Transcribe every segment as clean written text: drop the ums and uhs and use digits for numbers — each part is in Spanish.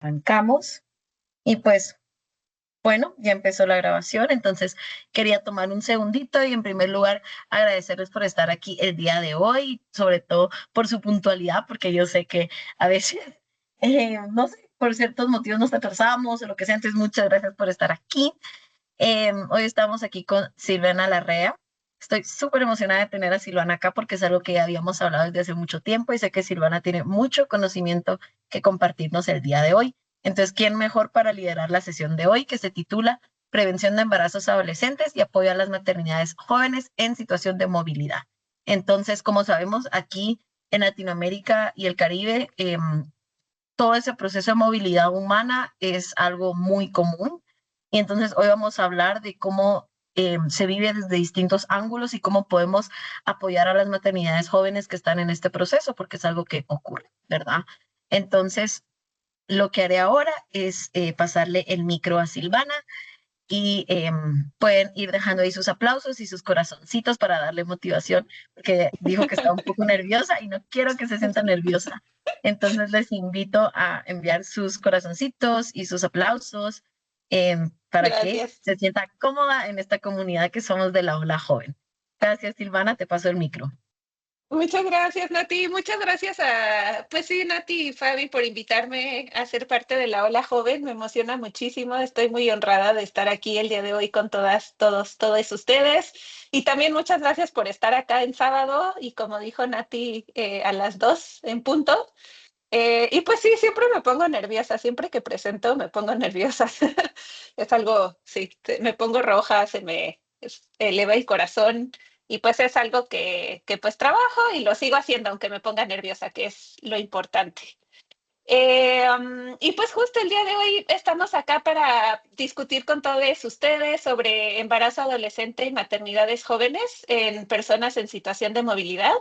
Arrancamos y pues bueno, ya empezó la grabación, entonces quería tomar un segundito y en primer lugar agradecerles por estar aquí el día de hoy, sobre todo por su puntualidad, porque yo sé que a veces, no sé, por ciertos motivos nos atrasamos o lo que sea, entonces muchas gracias por estar aquí. Hoy estamos aquí con Silvana Larrea. Estoy súper emocionada de tener a Silvana acá porque es algo que ya habíamos hablado desde hace mucho tiempo y sé que Silvana tiene mucho conocimiento que compartirnos el día de hoy. Entonces, ¿quién mejor para liderar la sesión de hoy que se titula Prevención de embarazos adolescentes y apoyo a las maternidades jóvenes en situación de movilidad? Entonces, como sabemos, aquí en Latinoamérica y el Caribe, todo ese proceso de movilidad humana es algo muy común. Y entonces hoy vamos a hablar de cómo se vive desde distintos ángulos y cómo podemos apoyar a las maternidades jóvenes que están en este proceso, porque es algo que ocurre, ¿verdad? Entonces, lo que haré ahora es pasarle el micro a Silvana y pueden ir dejando ahí sus aplausos y sus corazoncitos para darle motivación, porque dijo que estaba un poco nerviosa y no quiero que se sienta nerviosa. Entonces les invito a enviar sus corazoncitos y sus aplausos para que Gracias. se sienta cómoda en esta comunidad que somos de la Ola Joven. Gracias, Silvana, te paso el micro. Muchas gracias, Nati. Muchas gracias pues sí, Nati y Fabi, por invitarme a ser parte de la Ola Joven. Me emociona muchísimo. Estoy muy honrada de estar aquí el día de hoy con todos ustedes. Y también muchas gracias por estar acá en sábado y como dijo Nati, a las 2 en punto. Y pues sí, siempre me pongo nerviosa. Siempre que presento me pongo nerviosa. Es algo, sí, me pongo roja, se me eleva el corazón. Y pues es algo que pues trabajo y lo sigo haciendo aunque me ponga nerviosa, que es lo importante. Y pues justo el día de hoy estamos acá para discutir con todos ustedes sobre embarazo adolescente y maternidades jóvenes en personas en situación de movilidad.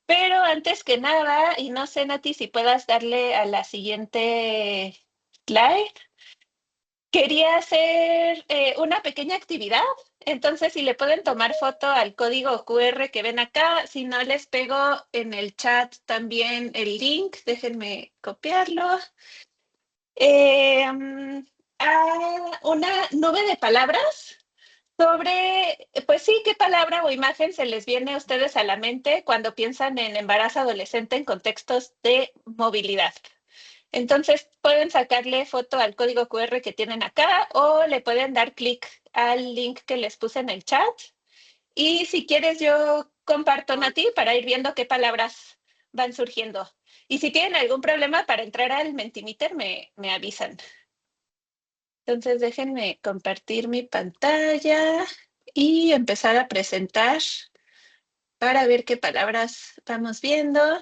Pero antes que nada, y no sé, Nati, si puedas darle a la siguiente slide. Quería hacer una pequeña actividad, entonces si le pueden tomar foto al código QR que ven acá, si no les pego en el chat también el link, déjenme copiarlo. A una nube de palabras sobre, pues sí, qué palabra o imagen se les viene a ustedes a la mente cuando piensan en embarazo adolescente en contextos de movilidad. Entonces pueden sacarle foto al código QR que tienen acá o le pueden dar clic al link que les puse en el chat. Y si quieres, yo comparto, Nati, para ir viendo qué palabras van surgiendo. Y si tienen algún problema para entrar al Mentimeter, me avisan. Entonces déjenme compartir mi pantalla y empezar a presentar para ver qué palabras vamos viendo.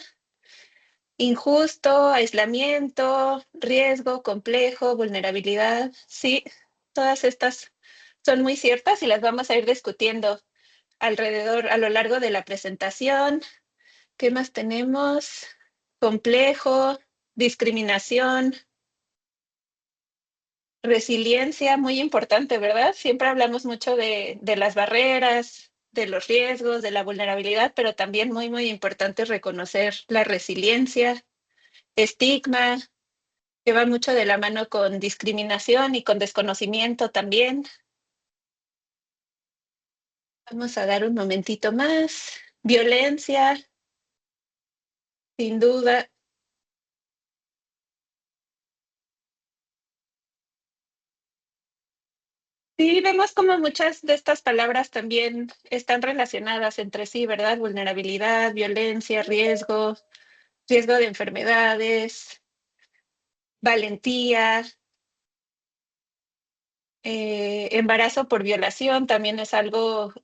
Injusto, aislamiento, riesgo, complejo, vulnerabilidad. Sí, todas estas son muy ciertas y las vamos a ir discutiendo alrededor a lo largo de la presentación. ¿Qué más tenemos? Complejo, discriminación, resiliencia, muy importante, ¿verdad? Siempre hablamos mucho de las barreras, de los riesgos, de la vulnerabilidad, pero también muy importante reconocer la resiliencia, estigma, que va mucho de la mano con discriminación y con desconocimiento también. Vamos a dar un momentito más. Violencia, sin duda. Sí, vemos como muchas de estas palabras también están relacionadas entre sí, ¿verdad? Vulnerabilidad, violencia, riesgo, riesgo de enfermedades, valentía, embarazo por violación también es algo,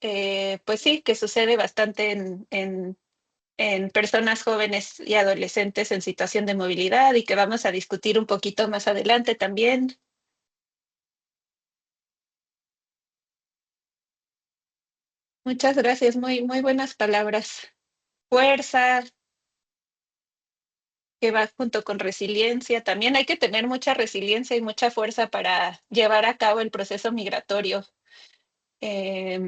pues sí, que sucede bastante en personas jóvenes y adolescentes en situación de movilidad y que vamos a discutir un poquito más adelante también. Muchas gracias, muy buenas palabras. Fuerza, que va junto con resiliencia. También hay que tener mucha resiliencia y mucha fuerza para llevar a cabo el proceso migratorio. Eh,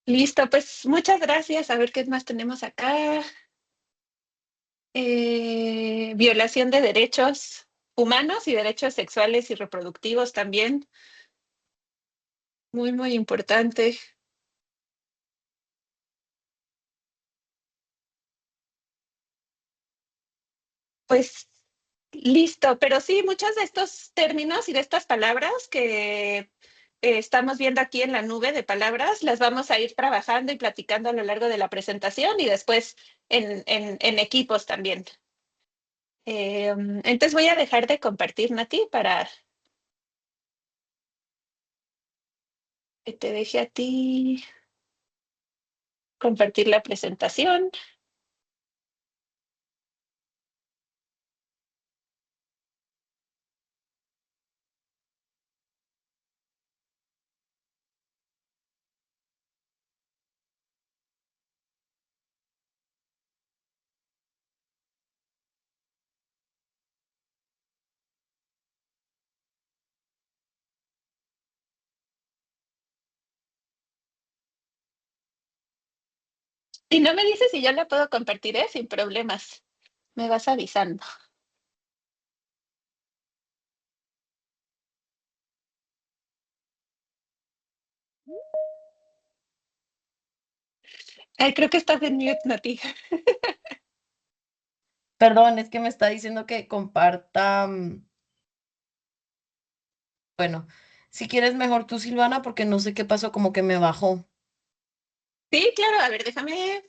Listo, pues muchas gracias. A ver qué más tenemos acá. Violación de derechos humanos y derechos sexuales y reproductivos también, muy, muy importante. Pues listo, pero sí, muchos de estos términos y de estas palabras que estamos viendo aquí en la nube de palabras, las vamos a ir trabajando y platicando a lo largo de la presentación y después en equipos también. Entonces voy a dejar de compartir, Nati, para que te deje a ti compartir la presentación. Y no me dices si yo la puedo compartir, ¿eh? Sin problemas. Me vas avisando. Ay, creo que estás en mute, Nati. Perdón, es que me está diciendo que comparta. Bueno, si quieres mejor tú, Silvana, porque no sé qué pasó, como que me bajó. Sí, claro, a ver, déjame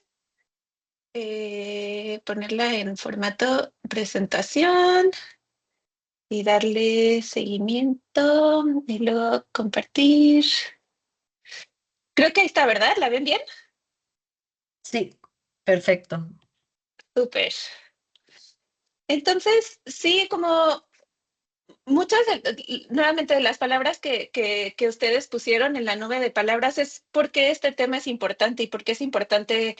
ponerla en formato presentación y darle seguimiento y luego compartir. Creo que ahí está, ¿verdad? ¿La ven bien? Sí, perfecto. Súper. Entonces, sí, como muchas, nuevamente, de las palabras que ustedes pusieron en la nube de palabras es por qué este tema es importante y por qué es importante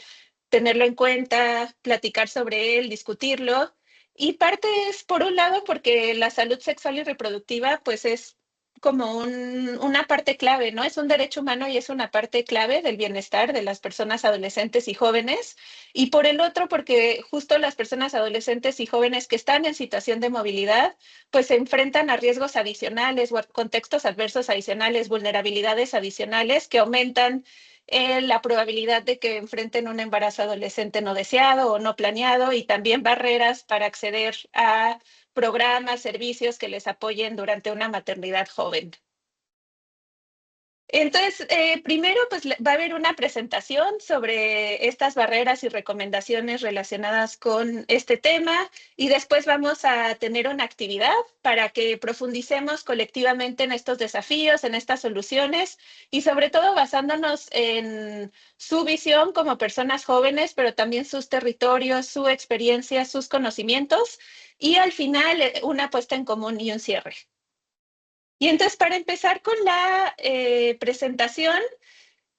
tenerlo en cuenta, platicar sobre él, discutirlo. Y parte es, por un lado, porque la salud sexual y reproductiva, pues es como una parte clave, ¿no? Es un derecho humano y es una parte clave del bienestar de las personas adolescentes y jóvenes. Y por el otro, porque justo las personas adolescentes y jóvenes que están en situación de movilidad, pues se enfrentan a riesgos adicionales o a contextos adversos adicionales, vulnerabilidades adicionales que aumentan la probabilidad de que enfrenten un embarazo adolescente no deseado o no planeado y también barreras para acceder a programas, servicios que les apoyen durante una maternidad joven. Entonces, primero, pues va a haber una presentación sobre estas barreras y recomendaciones relacionadas con este tema y después vamos a tener una actividad para que profundicemos colectivamente en estos desafíos, en estas soluciones y sobre todo basándonos en su visión como personas jóvenes, pero también sus territorios, su experiencia, sus conocimientos y al final una puesta en común y un cierre. Y entonces, para empezar con la presentación,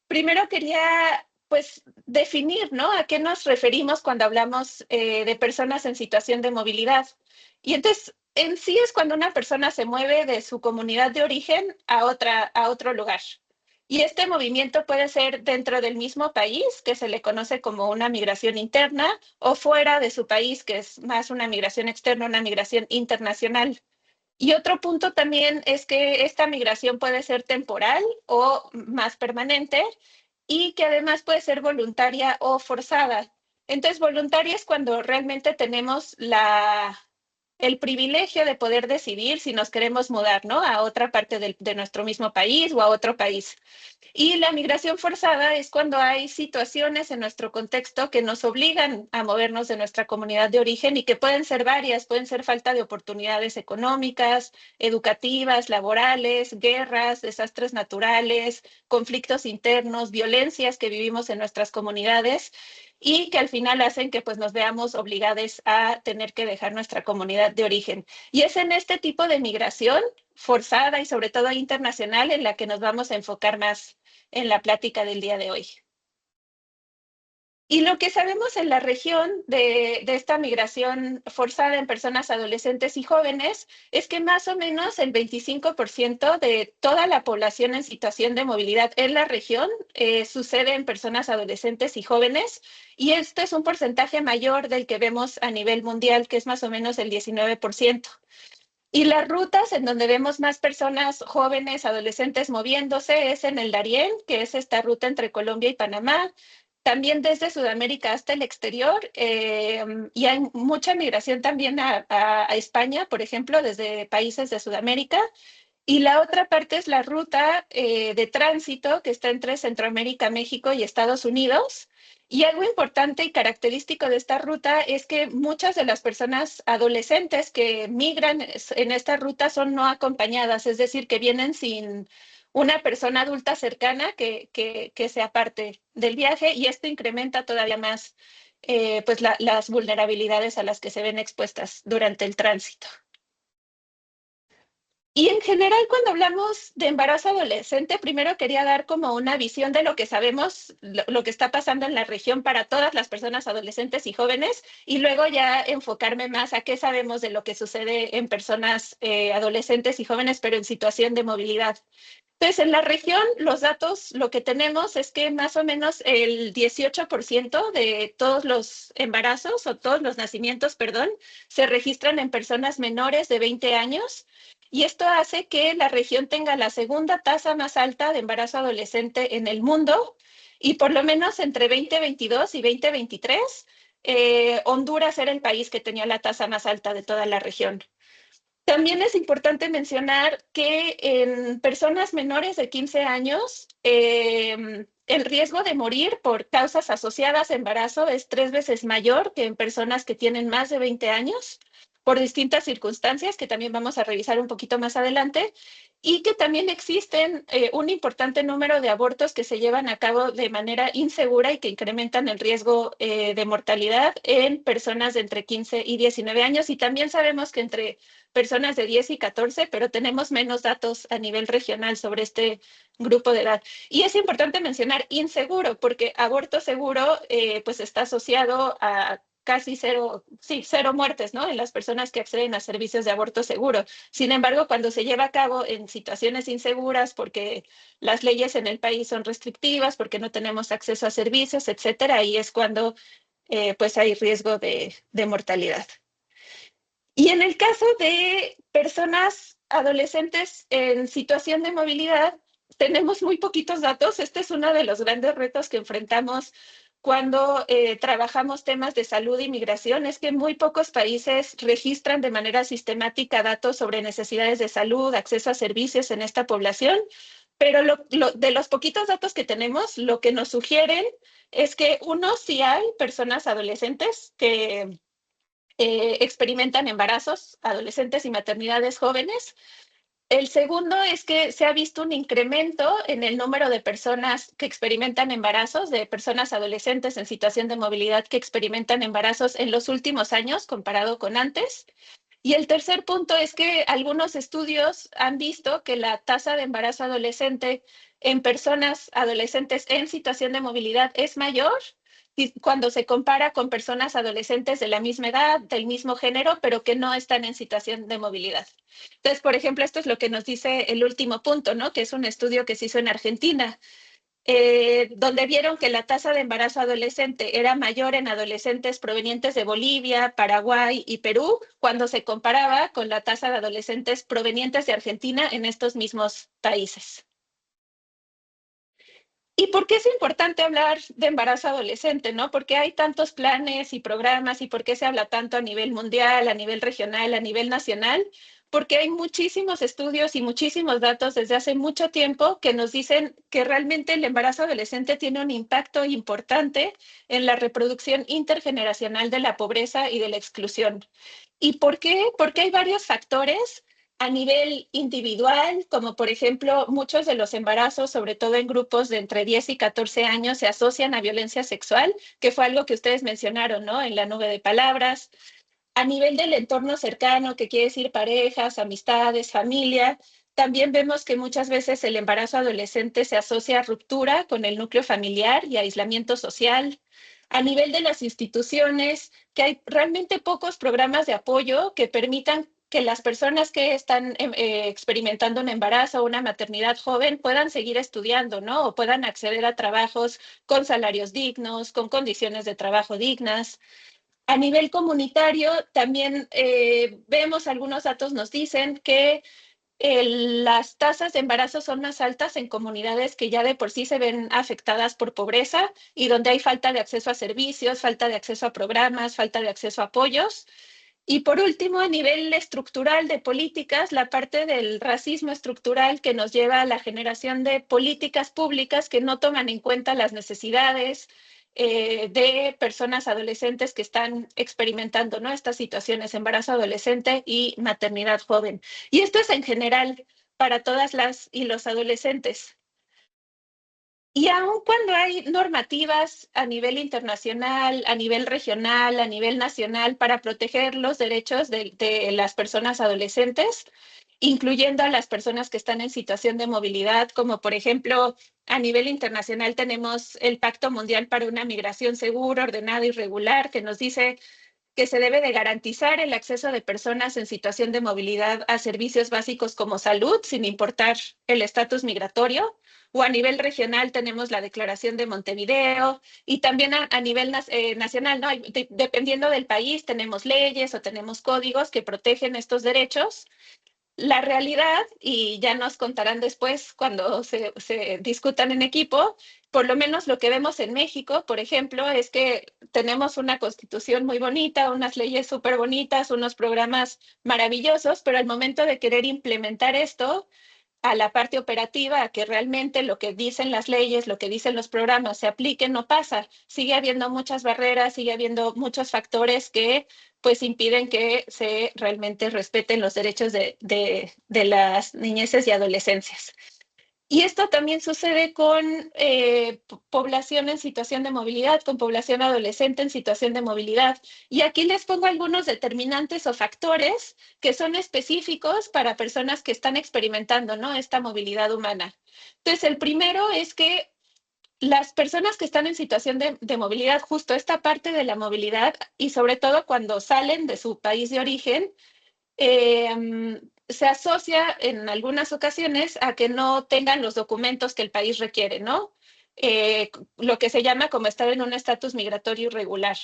primero quería, pues, definir, ¿no? ¿A qué nos referimos cuando hablamos de personas en situación de movilidad? Y entonces, en sí es cuando una persona se mueve de su comunidad de origen a otro lugar. Y este movimiento puede ser dentro del mismo país, que se le conoce como una migración interna, o fuera de su país, que es más una migración externa, una migración internacional. Y otro punto también es que esta migración puede ser temporal o más permanente y que además puede ser voluntaria o forzada. Entonces, voluntaria es cuando realmente tenemos el privilegio de poder decidir si nos queremos mudar, ¿no? A otra parte de nuestro mismo país o a otro país. Y la migración forzada es cuando hay situaciones en nuestro contexto que nos obligan a movernos de nuestra comunidad de origen y que pueden ser varias, pueden ser falta de oportunidades económicas, educativas, laborales, guerras, desastres naturales, conflictos internos, violencias que vivimos en nuestras comunidades y que al final hacen que pues nos veamos obligados a tener que dejar nuestra comunidad de origen. Y es en este tipo de migración forzada y sobre todo internacional en la que nos vamos a enfocar más en la plática del día de hoy. Y lo que sabemos en la región de esta migración forzada en personas adolescentes y jóvenes es que más o menos el 25% de toda la población en situación de movilidad en la región sucede en personas adolescentes y jóvenes. Y este es un porcentaje mayor del que vemos a nivel mundial, que es más o menos el 19%. Y las rutas en donde vemos más personas jóvenes, adolescentes moviéndose es en el Darién, que es esta ruta entre Colombia y Panamá, también desde Sudamérica hasta el exterior, y hay mucha migración también a España, por ejemplo, desde países de Sudamérica. Y la otra parte es la ruta de tránsito que está entre Centroamérica, México y Estados Unidos. Y algo importante y característico de esta ruta es que muchas de las personas adolescentes que migran en esta ruta son no acompañadas, es decir, que vienen sin una persona adulta cercana que sea parte del viaje, y esto incrementa todavía más pues las vulnerabilidades a las que se ven expuestas durante el tránsito. Y en general, cuando hablamos de embarazo adolescente, primero quería dar como una visión de lo que sabemos, lo que está pasando en la región para todas las personas adolescentes y jóvenes, y luego ya enfocarme más a qué sabemos de lo que sucede en personas adolescentes y jóvenes, pero en situación de movilidad. Entonces, en la región, los datos, lo que tenemos es que más o menos el 18% de todos los embarazos o todos los nacimientos, perdón, se registran en personas menores de 20 años. Y esto hace que la región tenga la segunda tasa más alta de embarazo adolescente en el mundo. Y por lo menos entre 2022 y 2023, Honduras era el país que tenía la tasa más alta de toda la región. También es importante mencionar que en personas menores de 15 años, el riesgo de morir por causas asociadas a embarazo es 3 veces mayor que en personas que tienen más de 20 años, por distintas circunstancias que también vamos a revisar un poquito más adelante, y que también existen un importante número de abortos que se llevan a cabo de manera insegura y que incrementan el riesgo de mortalidad en personas de entre 15 y 19 años. Y también sabemos que entre personas de 10 y 14, pero tenemos menos datos a nivel regional sobre este grupo de edad. Y es importante mencionar inseguro, porque aborto seguro pues está asociado a casi cero, sí, cero muertes, ¿no? En las personas que acceden a servicios de aborto seguro. Sin embargo, cuando se lleva a cabo en situaciones inseguras, porque las leyes en el país son restrictivas, porque no tenemos acceso a servicios, etcétera, ahí es cuando pues hay riesgo de mortalidad. Y en el caso de personas adolescentes en situación de movilidad, tenemos muy poquitos datos. Este es uno de los grandes retos que enfrentamos cuando trabajamos temas de salud y migración, es que muy pocos países registran de manera sistemática datos sobre necesidades de salud, acceso a servicios en esta población, pero de los poquitos datos que tenemos, lo que nos sugieren es que uno, sí hay personas adolescentes que experimentan embarazos adolescentes y maternidades jóvenes. El segundo es que se ha visto un incremento en el número de personas que experimentan embarazos, de personas adolescentes en situación de movilidad que experimentan embarazos en los últimos años comparado con antes. Y el tercer punto es que algunos estudios han visto que la tasa de embarazo adolescente en personas adolescentes en situación de movilidad es mayor cuando se compara con personas adolescentes de la misma edad, del mismo género, pero que no están en situación de movilidad. Entonces, por ejemplo, esto es lo que nos dice el último punto, ¿no? Que es un estudio que se hizo en Argentina, donde vieron que la tasa de embarazo adolescente era mayor en adolescentes provenientes de Bolivia, Paraguay y Perú, cuando se comparaba con la tasa de adolescentes provenientes de Argentina en estos mismos países. ¿Y por qué es importante hablar de embarazo adolescente, no? ¿Por qué hay tantos planes y programas y por qué se habla tanto a nivel mundial, a nivel regional, a nivel nacional? Porque hay muchísimos estudios y muchísimos datos desde hace mucho tiempo que nos dicen que realmente el embarazo adolescente tiene un impacto importante en la reproducción intergeneracional de la pobreza y de la exclusión. ¿Y por qué? Porque hay varios factores a nivel individual, como por ejemplo, muchos de los embarazos, sobre todo en grupos de entre 10 y 14 años, se asocian a violencia sexual, que fue algo que ustedes mencionaron, ¿no? En la nube de palabras. A nivel del entorno cercano, que quiere decir parejas, amistades, familia, también vemos que muchas veces el embarazo adolescente se asocia a ruptura con el núcleo familiar y aislamiento social. A nivel de las instituciones, que hay realmente pocos programas de apoyo que permitan que las personas que están experimentando un embarazo o una maternidad joven puedan seguir estudiando, ¿no? O puedan acceder a trabajos con salarios dignos, con condiciones de trabajo dignas. A nivel comunitario, también vemos algunos datos nos dicen que las tasas de embarazo son más altas en comunidades que ya de por sí se ven afectadas por pobreza y donde hay falta de acceso a servicios, falta de acceso a programas, falta de acceso a apoyos. Y por último, a nivel estructural de políticas, la parte del racismo estructural que nos lleva a la generación de políticas públicas que no toman en cuenta las necesidades de personas adolescentes que están experimentando, ¿no? Estas situaciones, embarazo adolescente y maternidad joven. Y esto es en general para todas las y los adolescentes. Y aun cuando hay normativas a nivel internacional, a nivel regional, a nivel nacional para proteger los derechos de las personas adolescentes, incluyendo a las personas que están en situación de movilidad, como por ejemplo a nivel internacional tenemos el Pacto Mundial para una Migración Segura, Ordenada y Regular, que nos dice que se debe de garantizar el acceso de personas en situación de movilidad a servicios básicos como salud, sin importar el estatus migratorio. O a nivel regional tenemos la Declaración de Montevideo y también a nivel nacional, ¿no? Dependiendo del país, tenemos leyes o tenemos códigos que protegen estos derechos. La realidad, y ya nos contarán después cuando se discutan en equipo, por lo menos lo que vemos en México, por ejemplo, es que tenemos una constitución muy bonita, unas leyes súper bonitas, unos programas maravillosos, pero al momento de querer implementar esto, a la parte operativa, a que realmente lo que dicen las leyes, lo que dicen los programas se apliquen, no pasa. Sigue habiendo muchas barreras, sigue habiendo muchos factores que pues impiden que se realmente respeten los derechos de las niñeces y adolescencias. Y esto también sucede con población en situación de movilidad, con población adolescente en situación de movilidad. Y aquí les pongo algunos determinantes o factores que son específicos para personas que están experimentando, ¿no? Esta movilidad humana. Entonces, el primero es que las personas que están en situación de movilidad, justo esta parte de la movilidad, y sobre todo cuando salen de su país de origen, se asocia en algunas ocasiones a que no tengan los documentos que el país requiere, ¿no? Lo que se llama como estar en un estatus migratorio irregular.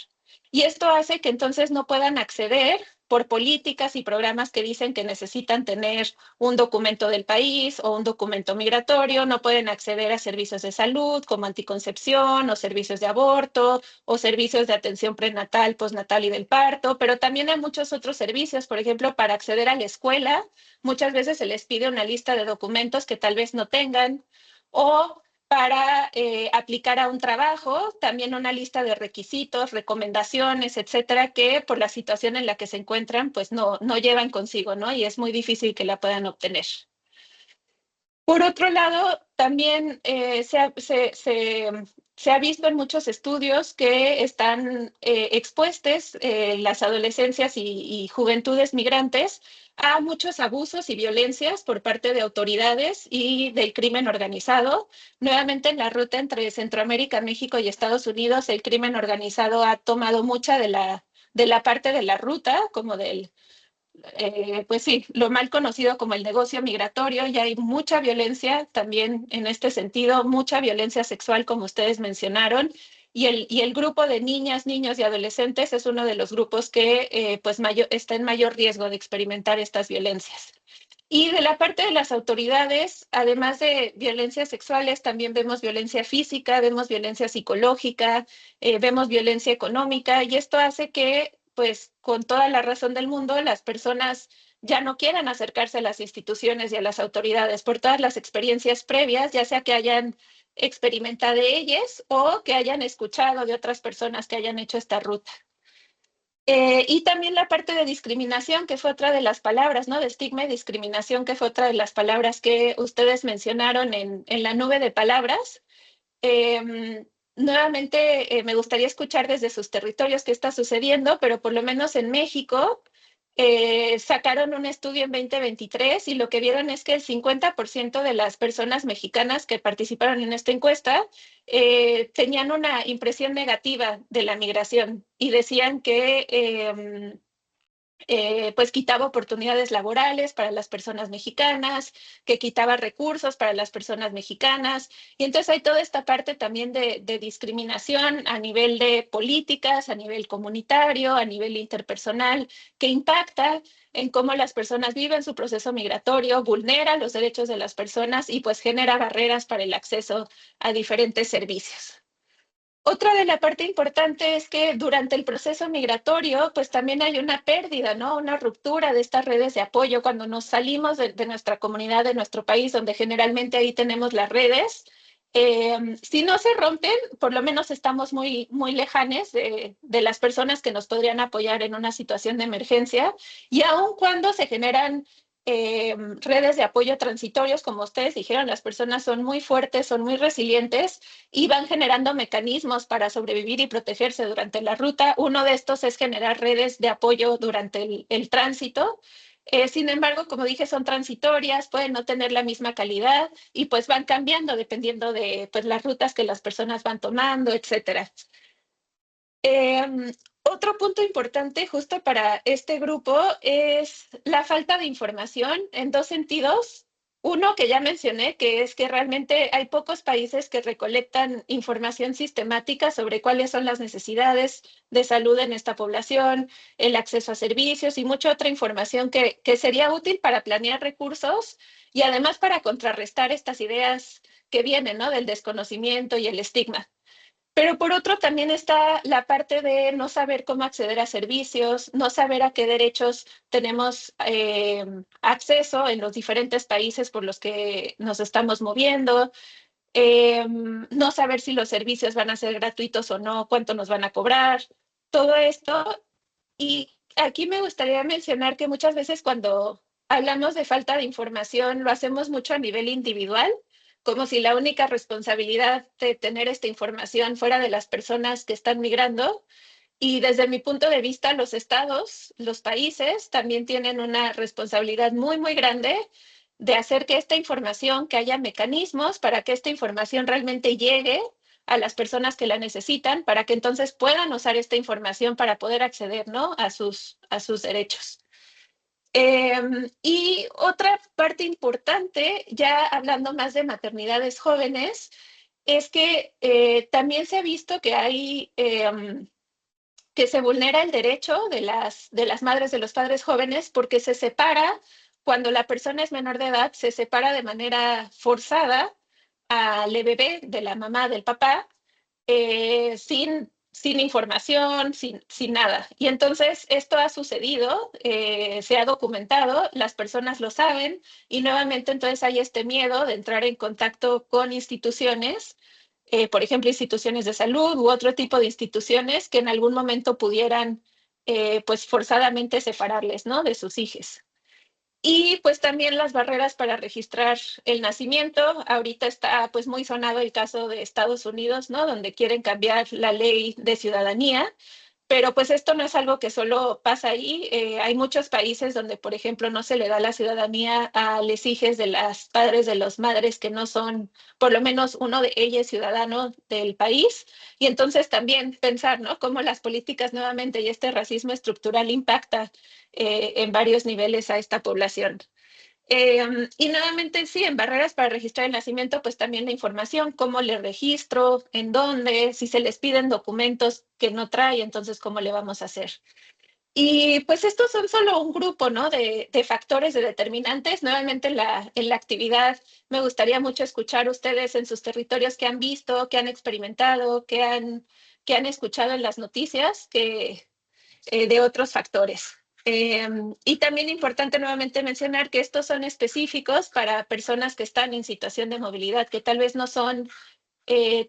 Y esto hace que entonces no puedan acceder por políticas y programas que dicen que necesitan tener un documento del país o un documento migratorio, no pueden acceder a servicios de salud como anticoncepción o servicios de aborto o servicios de atención prenatal, postnatal y del parto, pero también hay muchos otros servicios, por ejemplo, para acceder a la escuela, muchas veces se les pide una lista de documentos que tal vez no tengan o para aplicar a un trabajo, también una lista de requisitos, recomendaciones, etcétera, que por la situación en la que se encuentran, pues no llevan consigo, ¿no? Y es muy difícil que la puedan obtener. Por otro lado, también se ha visto en muchos estudios que están expuestas las adolescencias y juventudes migrantes a muchos abusos y violencias por parte de autoridades y del crimen organizado. Nuevamente, en la ruta entre Centroamérica, México y Estados Unidos, el crimen organizado ha tomado mucha de la parte de la ruta, como del pues sí, lo mal conocido como el negocio migratorio, y hay mucha violencia también en este sentido, mucha violencia sexual, como ustedes mencionaron, y el grupo de niñas, niños y adolescentes es uno de los grupos que pues está en mayor riesgo de experimentar estas violencias. Y de la parte de las autoridades, además de violencias sexuales, también vemos violencia física, vemos violencia psicológica, vemos violencia económica, y esto hace que, pues, con toda la razón del mundo, las personas ya no quieran acercarse a las instituciones y a las autoridades por todas las experiencias previas, ya sea que hayan experimentado de ellas o que hayan escuchado de otras personas que hayan hecho esta ruta. Y también la parte de discriminación, que fue otra de las palabras, ¿no? De estigma y discriminación, que fue otra de las palabras que ustedes mencionaron en la nube de palabras. Nuevamente, me gustaría escuchar desde sus territorios qué está sucediendo, pero por lo menos en México, sacaron un estudio en 2023 y lo que vieron es que el 50% de las personas mexicanas que participaron en esta encuesta tenían una impresión negativa de la migración y decían que pues quitaba oportunidades laborales para las personas mexicanas, que quitaba recursos para las personas mexicanas. Y entonces hay toda esta parte también de discriminación a nivel de políticas, a nivel comunitario, a nivel interpersonal, que impacta en cómo las personas viven su proceso migratorio, vulnera los derechos de las personas y pues genera barreras para el acceso a diferentes servicios. Otra de la parte importante es que durante el proceso migratorio, pues también hay una pérdida, ¿no? Una ruptura de estas redes de apoyo cuando nos salimos de nuestra comunidad, de nuestro país, donde generalmente ahí tenemos las redes. Si no se rompen, por lo menos estamos muy, muy lejanes de las personas que nos podrían apoyar en una situación de emergencia. Y aun cuando se generan redes de apoyo transitorios, como ustedes dijeron, las personas son muy fuertes, son muy resilientes y van generando mecanismos para sobrevivir y protegerse durante la ruta. Uno de estos es generar redes de apoyo durante el tránsito. Sin embargo, como dije, son transitorias, pueden no tener la misma calidad y pues van cambiando dependiendo de pues, las rutas que las personas van tomando, etcétera. Otro punto importante justo para este grupo es la falta de información en dos sentidos. Uno que ya mencioné, que es que realmente hay pocos países que recolectan información sistemática sobre cuáles son las necesidades de salud en esta población, el acceso a servicios y mucha otra información que sería útil para planear recursos y además para contrarrestar estas ideas que vienen, ¿no? Del desconocimiento y el estigma. Pero por otro también está la parte de no saber cómo acceder a servicios, no saber a qué derechos tenemos acceso en los diferentes países por los que nos estamos moviendo, no saber si los servicios van a ser gratuitos o no, cuánto nos van a cobrar, todo esto. Y aquí me gustaría mencionar que muchas veces cuando hablamos de falta de información lo hacemos mucho a nivel individual, como si la única responsabilidad de tener esta información fuera de las personas que están migrando. Y desde mi punto de vista, los estados, los países también tienen una responsabilidad muy, muy grande de hacer que esta información, que haya mecanismos para que esta información realmente llegue a las personas que la necesitan, para que entonces puedan usar esta información para poder acceder, ¿no? A sus derechos. Y otra parte importante, ya hablando más de maternidades jóvenes, es que también se ha visto que hay que se vulnera el derecho de las madres de los padres jóvenes porque se separa, cuando la persona es menor de edad, se separa de manera forzada al bebé de la mamá, del papá, sin información, sin nada. Y entonces esto ha sucedido, se ha documentado, las personas lo saben y nuevamente entonces hay este miedo de entrar en contacto con instituciones, por ejemplo, instituciones de salud u otro tipo de instituciones que en algún momento pudieran pues forzadamente separarles, ¿no? De sus hijos. Y pues también las barreras para registrar el nacimiento. Ahorita está pues muy sonado el caso de Estados Unidos, ¿no? Donde quieren cambiar la ley de ciudadanía, pero pues esto no es algo que solo pasa ahí. Hay muchos países donde, por ejemplo, no se le da la ciudadanía a los hijos de las padres de las madres que no son, por lo menos uno de ellos, ciudadano del país. Y entonces también pensar, ¿no? Cómo las políticas nuevamente y este racismo estructural impacta en varios niveles a esta población. Y nuevamente, sí, en barreras para registrar el nacimiento, pues también la información, cómo le registro, en dónde, si se les piden documentos que no trae, entonces cómo le vamos a hacer. Y pues estos son solo un grupo, ¿no? De factores, de determinantes. Nuevamente en la actividad me gustaría mucho escuchar ustedes en sus territorios qué han visto, qué han experimentado, qué han escuchado en las noticias, de otros factores. Y también importante nuevamente mencionar que estos son específicos para personas que están en situación de movilidad, que tal vez no son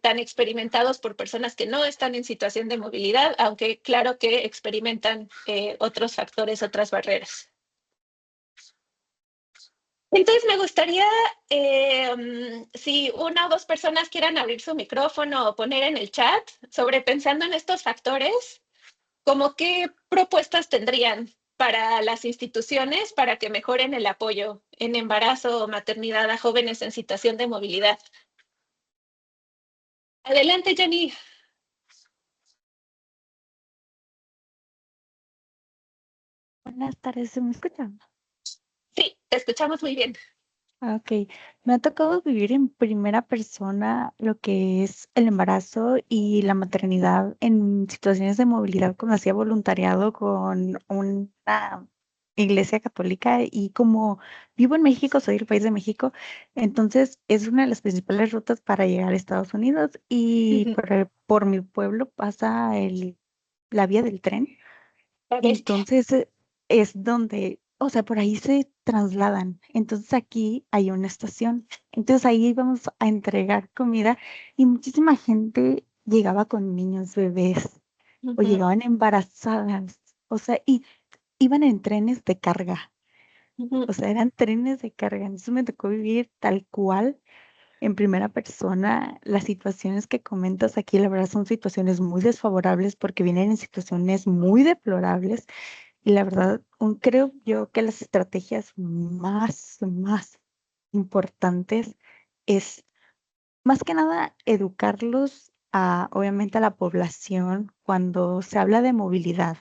tan experimentados por personas que no están en situación de movilidad, aunque claro que experimentan otros factores, otras barreras. Entonces me gustaría, si una o dos personas quieran abrir su micrófono o poner en el chat sobre pensando en estos factores, ¿cómo qué propuestas tendrían? para las instituciones para que mejoren el apoyo en embarazo o maternidad a jóvenes en situación de movilidad. Adelante, Jenny. Buenas tardes, ¿se me escucha? Sí, te escuchamos muy bien. Ok, me ha tocado vivir en primera persona lo que es el embarazo y la maternidad en situaciones de movilidad cuando hacía voluntariado con una iglesia católica y como vivo en México, soy del país de México, entonces es una de las principales rutas para llegar a Estados Unidos y por mi pueblo pasa la vía del tren. La bestia. Entonces es donde, o sea, por ahí se trasladan. Entonces aquí hay una estación. Entonces ahí íbamos a entregar comida y muchísima gente llegaba con niños, bebés o Ujú, llegaban embarazadas. O sea, y iban en trenes de carga. ujú. O sea, eran trenes de carga. Entonces me tocó vivir tal cual en primera persona las situaciones que comentas aquí. La verdad son situaciones muy desfavorables porque vienen en situaciones muy deplorables y la verdad, creo yo que las estrategias más importantes es más que nada educarlos a, obviamente, a la población cuando se habla de movilidad.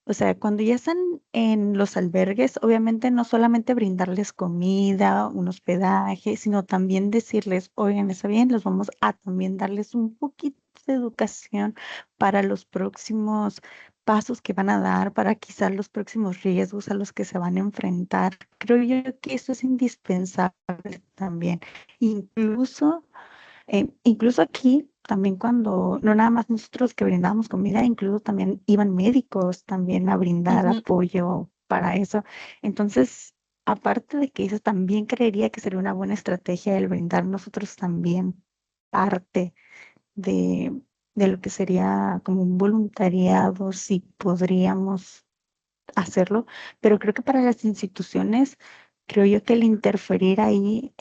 O sea, cuando ya están en los albergues, obviamente no solamente brindarles comida, un hospedaje, sino también decirles, oigan, está bien, los vamos a también darles un poquito de educación para los próximos pasos que van a dar, para quizás los próximos riesgos a los que se van a enfrentar. Creo yo que eso es indispensable también. Incluso incluso aquí, también cuando, no nada más nosotros que brindábamos comida, incluso también iban médicos también a brindar Ujú. apoyo para eso. Entonces, aparte de que eso también creería que sería una buena estrategia el brindar nosotros también parte de, de lo que sería como un voluntariado, si podríamos hacerlo, pero creo que para las instituciones, creo yo que el interferir ahí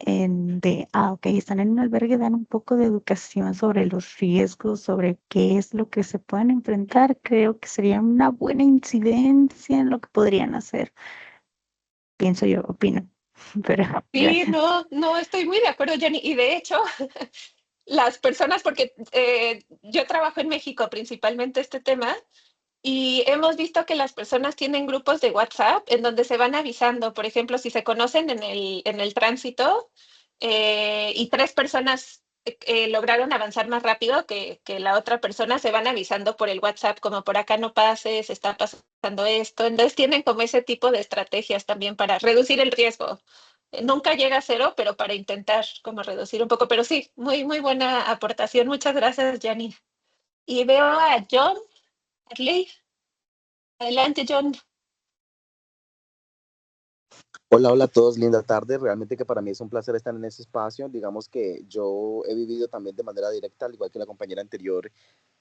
ok, están en un albergue, dan un poco de educación sobre los riesgos, sobre qué es lo que se pueden enfrentar, creo que sería una buena incidencia en lo que podrían hacer, pienso yo, opino, pero Sí, gracias. no, no, estoy muy de acuerdo, Jenny. Y de hecho, las personas, porque yo trabajo en México principalmente este tema, y hemos visto que las personas tienen grupos de WhatsApp en donde se van avisando, por ejemplo, si se conocen en el tránsito y tres personas lograron avanzar más rápido que la otra persona, se van avisando por el WhatsApp, como por acá no pases, está pasando esto. Entonces tienen como ese tipo de estrategias también para reducir el riesgo. Nunca llega a cero, pero para intentar como reducir un poco. Pero sí, muy, muy buena aportación. Muchas gracias, Yanni. Y veo a John Harley. Adelante, John. Hola, hola a todos, linda tarde. Realmente que para mí es un placer estar en este espacio. Digamos que yo he vivido también de manera directa, al igual que la compañera anterior,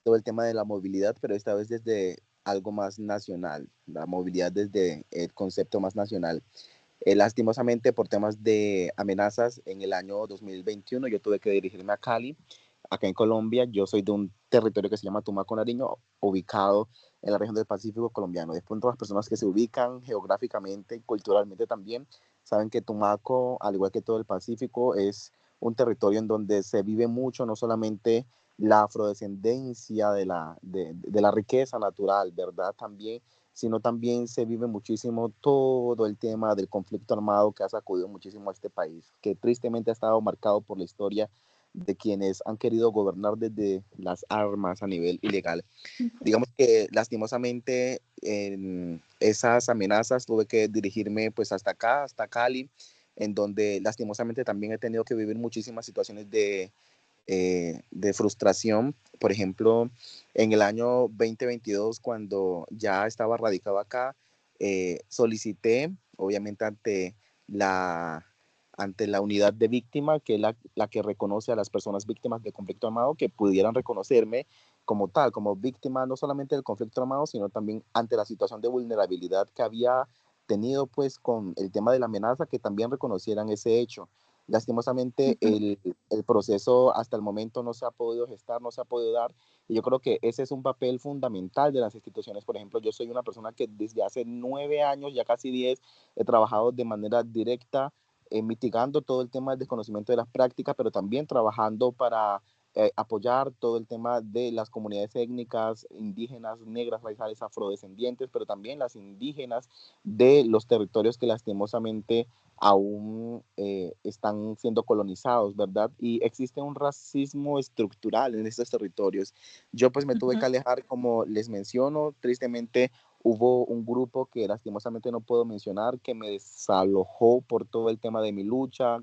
todo el tema de la movilidad, pero esta vez desde algo más nacional, la movilidad desde el concepto más nacional. Lastimosamente, por temas de amenazas, en el año 2021 yo tuve que dirigirme a Cali, acá en Colombia. Yo soy de un territorio que se llama Tumaco, Nariño, ubicado en la región del Pacífico colombiano. De pronto las personas que se ubican geográficamente y culturalmente también saben que Tumaco, al igual que todo el Pacífico, es un territorio en donde se vive mucho, no solamente la afrodescendencia de la riqueza natural, ¿verdad? También, sino también se vive muchísimo todo el tema del conflicto armado que ha sacudido muchísimo a este país, que tristemente ha estado marcado por la historia de quienes han querido gobernar desde las armas a nivel ilegal. Digamos que lastimosamente en esas amenazas tuve que dirigirme pues hasta acá, hasta Cali, en donde lastimosamente también he tenido que vivir muchísimas situaciones de frustración. Por ejemplo, en el año 2022, cuando ya estaba radicado acá, solicité, obviamente la, ante la unidad de víctima, que es la que reconoce a las personas víctimas de conflicto armado, que pudieran reconocerme como tal, como víctima no solamente del conflicto armado, sino también ante la situación de vulnerabilidad que había tenido pues con el tema de la amenaza, que también reconocieran ese hecho. Lastimosamente, el proceso hasta el momento no se ha podido gestar, no se ha podido dar, y yo creo que ese es un papel fundamental de las instituciones. Por ejemplo, yo soy una persona que desde hace 9 años, ya casi 10, he trabajado de manera directa, mitigando todo el tema del desconocimiento de las prácticas, pero también trabajando para apoyar todo el tema de las comunidades étnicas, indígenas, negras, raizales, afrodescendientes, pero también las indígenas de los territorios que lastimosamente aún están siendo colonizados, ¿verdad? Y existe un racismo estructural en estos territorios. Yo pues me tuve que alejar, como les menciono, tristemente hubo un grupo que lastimosamente no puedo mencionar, que me desalojó por todo el tema de mi lucha,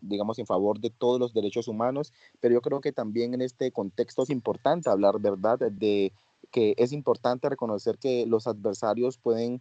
digamos, en favor de todos los derechos humanos, pero yo creo que también en este contexto es importante hablar, ¿verdad?, de que es importante reconocer que los adversarios pueden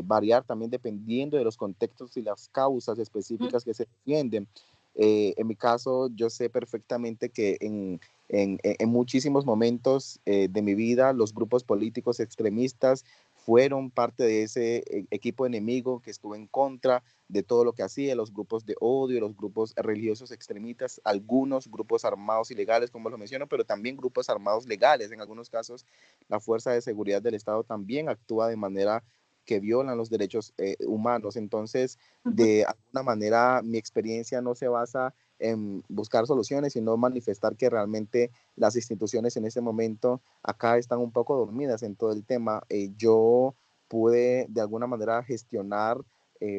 variar también dependiendo de los contextos y las causas específicas que se defienden. En mi caso, yo sé perfectamente que en muchísimos momentos de mi vida, los grupos políticos extremistas fueron parte de ese equipo enemigo que estuvo en contra de todo lo que hacía, los grupos de odio, los grupos religiosos extremistas, algunos grupos armados ilegales, como lo menciono, pero también grupos armados legales. En algunos casos, la Fuerza de Seguridad del Estado también actúa de manera que violan los derechos humanos. Entonces, de alguna manera, mi experiencia no se basa en buscar soluciones, sino manifestar que realmente las instituciones en este momento acá están un poco dormidas en todo el tema. Yo pude de alguna manera gestionar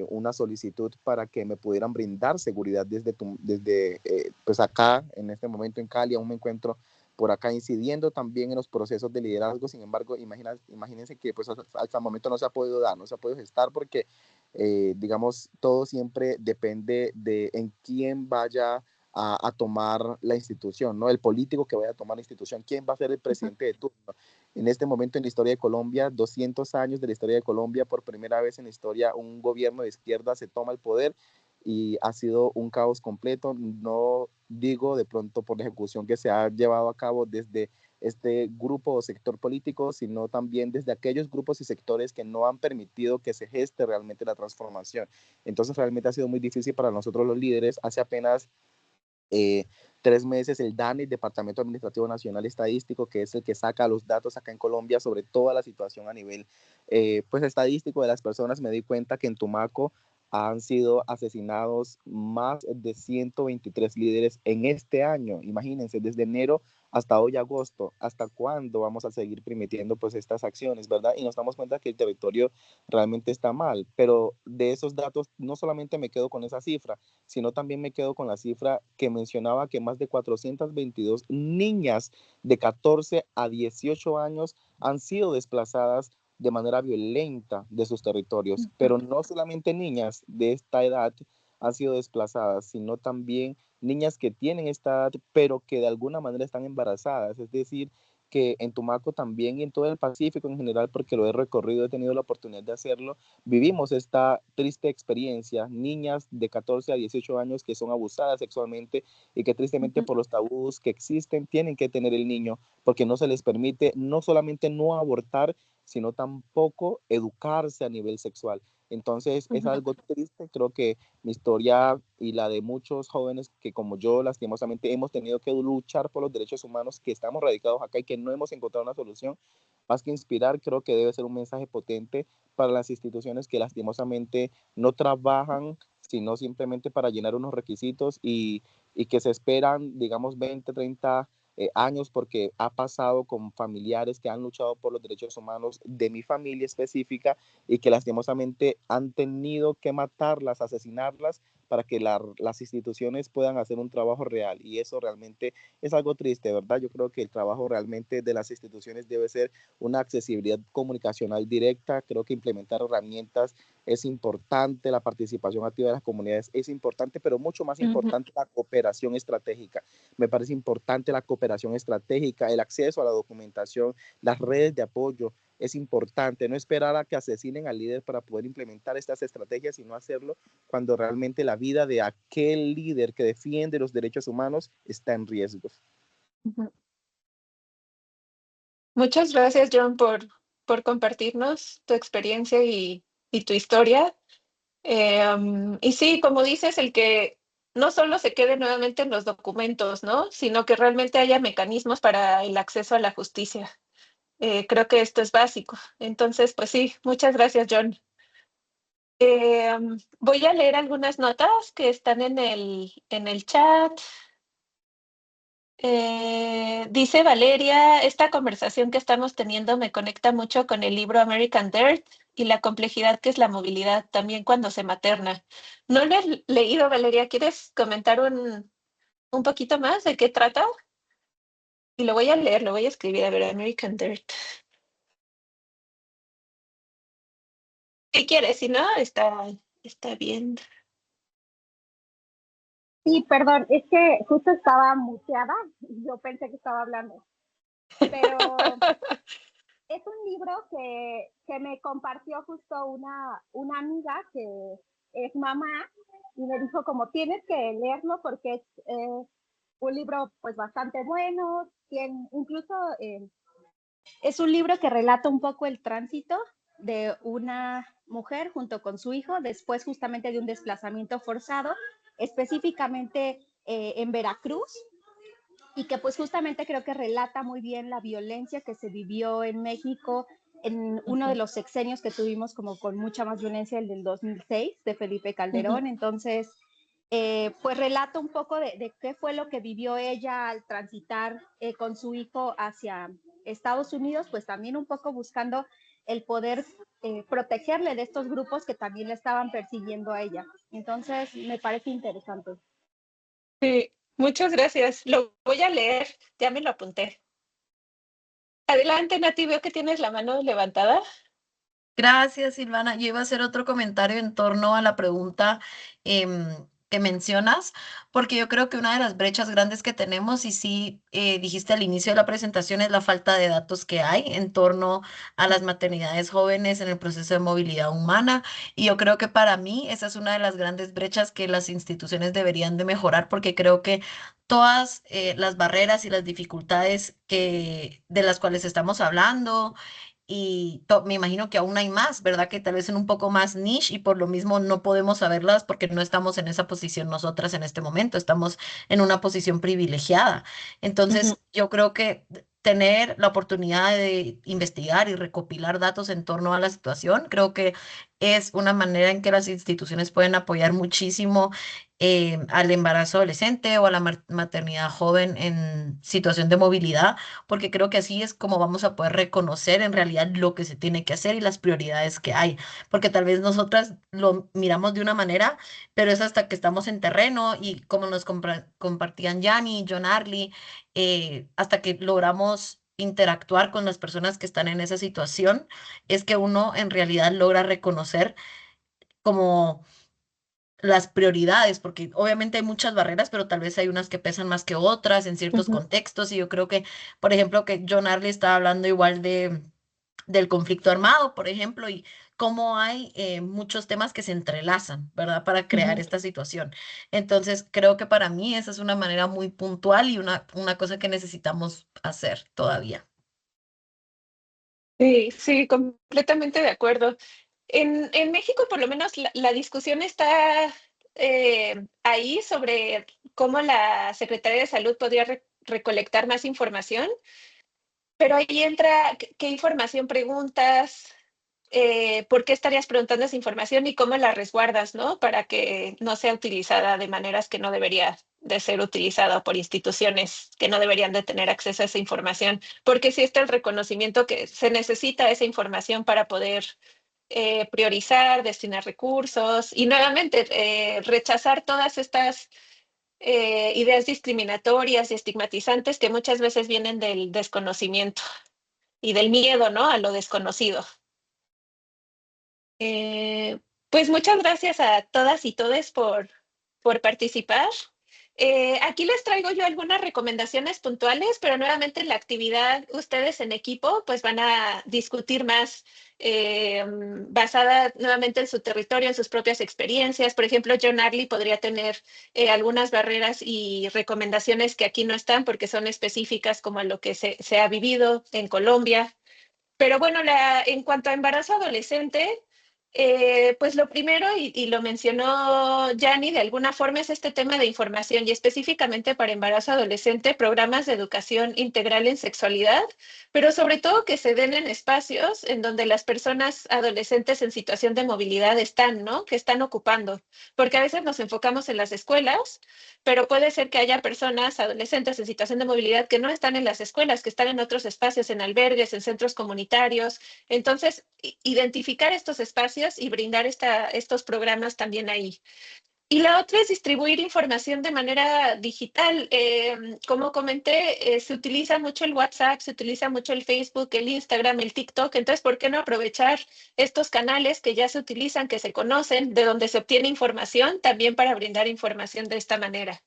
una solicitud para que me pudieran brindar seguridad desde pues acá, en este momento en Cali. Aún me encuentro por acá incidiendo también en los procesos de liderazgo. Sin embargo, imagínense que pues hasta el momento no se ha podido dar, no se ha podido gestar, porque digamos, todo siempre depende de en quién vaya a tomar la institución, ¿no? El político que vaya a tomar la institución, quién va a ser el presidente de turno. En este momento en la historia de Colombia, 200 años de la historia de Colombia, por primera vez en la historia, un gobierno de izquierda se toma el poder y ha sido un caos completo. No digo de pronto por la ejecución que se ha llevado a cabo desde este grupo o sector político, sino también desde aquellos grupos y sectores que no han permitido que se geste realmente la transformación. Entonces realmente ha sido muy difícil para nosotros los líderes. Hace apenas 3 meses el DANE, Departamento Administrativo Nacional Estadístico, que es el que saca los datos acá en Colombia sobre toda la situación a nivel pues estadístico de las personas, me di cuenta que en Tumaco han sido asesinados más de 123 líderes en este año. Imagínense, desde enero hasta hoy agosto. ¿Hasta cuándo vamos a seguir permitiendo pues estas acciones, verdad? Y nos damos cuenta que el territorio realmente está mal. Pero de esos datos no solamente me quedo con esa cifra, sino también me quedo con la cifra que mencionaba, que más de 422 niñas de 14 a 18 años han sido desplazadas de manera violenta de sus territorios. Pero no solamente niñas de esta edad han sido desplazadas, sino también niñas que tienen esta edad, pero que de alguna manera están embarazadas. Es decir, que en Tumaco también y en todo el Pacífico en general, porque lo he recorrido, he tenido la oportunidad de hacerlo, vivimos esta triste experiencia, niñas de 14 a 18 años que son abusadas sexualmente y que tristemente por los tabús que existen tienen que tener el niño, porque no se les permite no solamente no abortar, sino tampoco educarse a nivel sexual. Entonces es algo triste. Creo que mi historia y la de muchos jóvenes que como yo lastimosamente hemos tenido que luchar por los derechos humanos, que estamos radicados acá y que no hemos encontrado una solución, más que inspirar, creo que debe ser un mensaje potente para las instituciones que lastimosamente no trabajan sino simplemente para llenar unos requisitos y que se esperan, digamos, 20, 30 años, porque ha pasado con familiares que han luchado por los derechos humanos de mi familia específica y que lastimosamente han tenido que matarlas, asesinarlas, para que las instituciones puedan hacer un trabajo real. Y eso realmente es algo triste, ¿verdad? Yo creo que el trabajo realmente de las instituciones debe ser una accesibilidad comunicacional directa. Creo que implementar herramientas es importante, la participación activa de las comunidades es importante, pero mucho más importante la cooperación estratégica. Me parece importante la cooperación estratégica, el acceso a la documentación, las redes de apoyo. Es importante no esperar a que asesinen al líder para poder implementar estas estrategias, sino hacerlo cuando realmente la vida de aquel líder que defiende los derechos humanos está en riesgo. Muchas gracias, John, por compartirnos tu experiencia y tu historia. Y sí, como dices, el que no solo se quede nuevamente en los documentos, ¿no? Sino que realmente haya mecanismos para el acceso a la justicia. Creo que esto es básico. Entonces, pues sí, muchas gracias, John. Voy a leer algunas notas que están en el chat. Dice Valeria, esta conversación que estamos teniendo me conecta mucho con el libro American Dirt y la complejidad que es la movilidad, también cuando se materna. No lo he leído, Valeria. ¿Quieres comentar un poquito más de qué trata? Y lo voy a leer, lo voy a escribir. A ver, American Dirt. Si quieres, si no, está bien. Sí, perdón, es que justo estaba muteada y yo pensé que estaba hablando. Pero es un libro que me compartió justo una amiga que es mamá y me dijo como tienes que leerlo porque es un libro pues bastante bueno, incluso es un libro que relata un poco el tránsito de una mujer junto con su hijo después justamente de un desplazamiento forzado, específicamente en Veracruz, y que pues justamente creo que relata muy bien la violencia que se vivió en México en uno de los sexenios que tuvimos como con mucha más violencia, el del 2006 de Felipe Calderón. Entonces, pues relata un poco de qué fue lo que vivió ella al transitar con su hijo hacia Estados Unidos, pues también un poco buscando el poder protegerle de estos grupos que también le estaban persiguiendo a ella. Entonces, me parece interesante. Sí, muchas gracias. Lo voy a leer, ya me lo apunté. Adelante, Nati, veo que tienes la mano levantada. Gracias, Silvana. Yo iba a hacer otro comentario en torno a la pregunta que mencionas, porque yo creo que una de las brechas grandes que tenemos, y sí dijiste al inicio de la presentación, es la falta de datos que hay en torno a las maternidades jóvenes en el proceso de movilidad humana. Y yo creo que para mí esa es una de las grandes brechas que las instituciones deberían de mejorar, porque creo que todas las barreras y las dificultades de las cuales estamos hablando, y me imagino que aún hay más, ¿verdad? Que tal vez en un poco más niche y por lo mismo no podemos saberlas porque no estamos en esa posición nosotras en este momento, estamos en una posición privilegiada. Entonces, yo creo que tener la oportunidad de investigar y recopilar datos en torno a la situación, creo que es una manera en que las instituciones pueden apoyar muchísimo al embarazo adolescente o a la maternidad joven en situación de movilidad, porque creo que así es como vamos a poder reconocer en realidad lo que se tiene que hacer y las prioridades que hay, porque tal vez nosotras lo miramos de una manera, pero es hasta que estamos en terreno y como nos compartían Yanni, John Arley, hasta que logramos interactuar con las personas que están en esa situación, es que uno en realidad logra reconocer como las prioridades, porque obviamente hay muchas barreras, pero tal vez hay unas que pesan más que otras en ciertos contextos. Y yo creo que, por ejemplo, que John Arley estaba hablando igual del conflicto armado, por ejemplo, y cómo hay muchos temas que se entrelazan, ¿verdad? Para crear esta situación. Entonces, creo que para mí esa es una manera muy puntual y una cosa que necesitamos hacer todavía. Sí, sí, completamente de acuerdo. En México, por lo menos, la discusión está ahí sobre cómo la Secretaría de Salud podría recolectar más información, pero ahí entra qué información preguntas, por qué estarías preguntando esa información y cómo la resguardas, ¿no? Para que no sea utilizada de maneras que no debería de ser utilizada por instituciones que no deberían de tener acceso a esa información, porque sí está el reconocimiento que se necesita esa información para poder priorizar, destinar recursos y nuevamente rechazar todas estas ideas discriminatorias y estigmatizantes que muchas veces vienen del desconocimiento y del miedo, ¿no? A lo desconocido. Pues muchas gracias a todas y todes por participar. Aquí les traigo yo algunas recomendaciones puntuales, pero nuevamente en la actividad ustedes en equipo pues van a discutir más basada nuevamente en su territorio, en sus propias experiencias. Por ejemplo, John Arley podría tener algunas barreras y recomendaciones que aquí no están porque son específicas como a lo que se ha vivido en Colombia. Pero bueno, en cuanto a embarazo adolescente, Pues lo primero, y lo mencionó Yanni, de alguna forma es este tema de información y específicamente para embarazo adolescente, programas de educación integral en sexualidad, pero sobre todo que se den en espacios en donde las personas adolescentes en situación de movilidad están, ¿no? Que están ocupando, porque a veces nos enfocamos en las escuelas, pero puede ser que haya personas adolescentes en situación de movilidad que no están en las escuelas, que están en otros espacios, en albergues, en centros comunitarios. Entonces, identificar estos espacios y brindar estos programas también ahí. Y la otra es distribuir información de manera digital. Como comenté, se utiliza mucho el WhatsApp, se utiliza mucho el Facebook, el Instagram, el TikTok. Entonces, ¿por qué no aprovechar estos canales que ya se utilizan, que se conocen, de donde se obtiene información, también para brindar información de esta manera?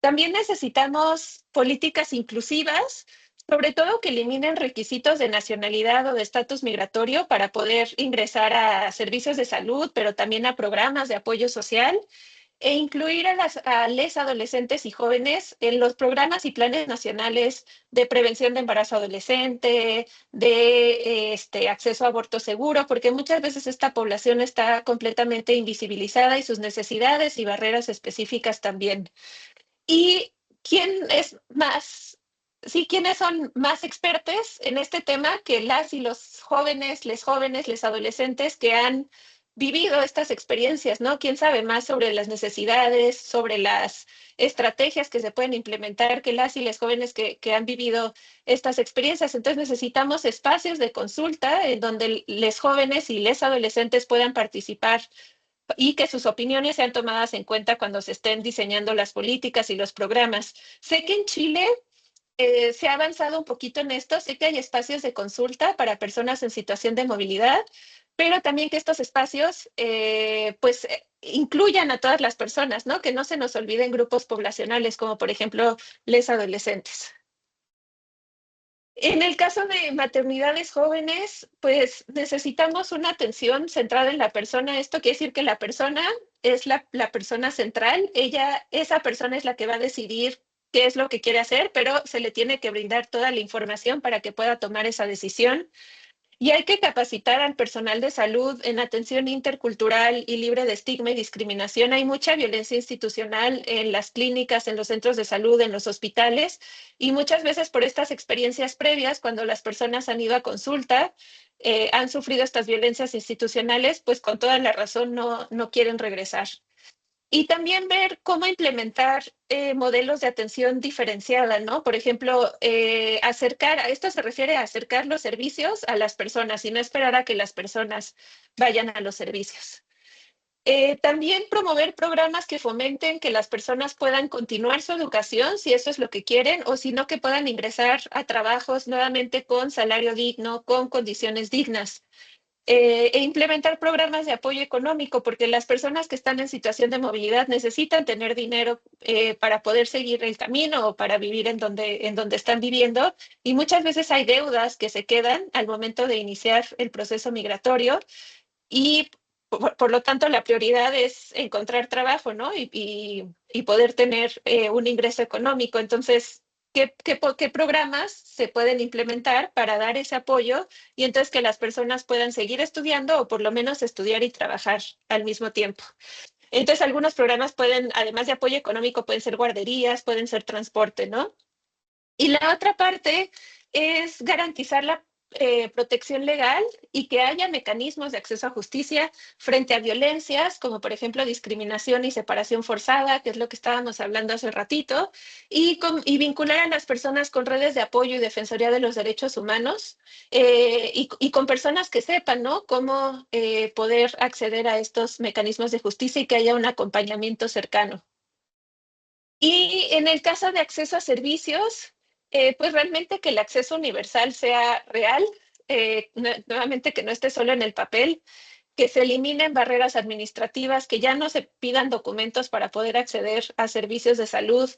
También necesitamos políticas inclusivas, sobre todo que eliminen requisitos de nacionalidad o de estatus migratorio para poder ingresar a servicios de salud, pero también a programas de apoyo social e incluir a les adolescentes y jóvenes en los programas y planes nacionales de prevención de embarazo adolescente, de acceso a aborto seguro, porque muchas veces esta población está completamente invisibilizada y sus necesidades y barreras específicas también. ¿Y quién es más, sí, quiénes son más expertos en este tema que las y los jóvenes, les adolescentes que han vivido estas experiencias, ¿no? ¿Quién sabe más sobre las necesidades, sobre las estrategias que se pueden implementar que las y los jóvenes que han vivido estas experiencias? Entonces necesitamos espacios de consulta en donde los jóvenes y les adolescentes puedan participar y que sus opiniones sean tomadas en cuenta cuando se estén diseñando las políticas y los programas. Sé que en Chile se ha avanzado un poquito en esto, sé que hay espacios de consulta para personas en situación de movilidad, pero también que estos espacios incluyan a todas las personas, ¿no? Que no se nos olviden grupos poblacionales como por ejemplo les adolescentes. En el caso de maternidades jóvenes, pues necesitamos una atención centrada en la persona. Esto quiere decir que la persona es la persona central. Esa persona es la que va a decidir qué es lo que quiere hacer, pero se le tiene que brindar toda la información para que pueda tomar esa decisión. Y hay que capacitar al personal de salud en atención intercultural y libre de estigma y discriminación. Hay mucha violencia institucional en las clínicas, en los centros de salud, en los hospitales, y muchas veces por estas experiencias previas, cuando las personas han ido a consulta, han sufrido estas violencias institucionales, pues con toda la razón no quieren regresar. Y también ver cómo implementar modelos de atención diferenciada, ¿no? Por ejemplo, a esto se refiere a acercar los servicios a las personas y no esperar a que las personas vayan a los servicios. También promover programas que fomenten que las personas puedan continuar su educación, si eso es lo que quieren, o si no, que puedan ingresar a trabajos nuevamente con salario digno, con condiciones dignas. E implementar programas de apoyo económico, porque las personas que están en situación de movilidad necesitan tener dinero para poder seguir el camino o para vivir en donde están viviendo. Y muchas veces hay deudas que se quedan al momento de iniciar el proceso migratorio y por lo tanto la prioridad es encontrar trabajo, ¿no? Y poder tener un ingreso económico. Entonces, ¿qué programas se pueden implementar para dar ese apoyo y entonces que las personas puedan seguir estudiando o por lo menos estudiar y trabajar al mismo tiempo? Entonces, algunos programas pueden, además de apoyo económico, pueden ser guarderías, pueden ser transporte, ¿no? Y la otra parte es garantizar la protección legal y que haya mecanismos de acceso a justicia frente a violencias, como por ejemplo discriminación y separación forzada, que es lo que estábamos hablando hace ratito, y vincular a las personas con redes de apoyo y defensoría de los derechos humanos y con personas que sepan, ¿no? Cómo poder acceder a estos mecanismos de justicia y que haya un acompañamiento cercano. Y en el caso de acceso a servicios, pues realmente que el acceso universal sea real, nuevamente que no esté solo en el papel, que se eliminen barreras administrativas, que ya no se pidan documentos para poder acceder a servicios de salud,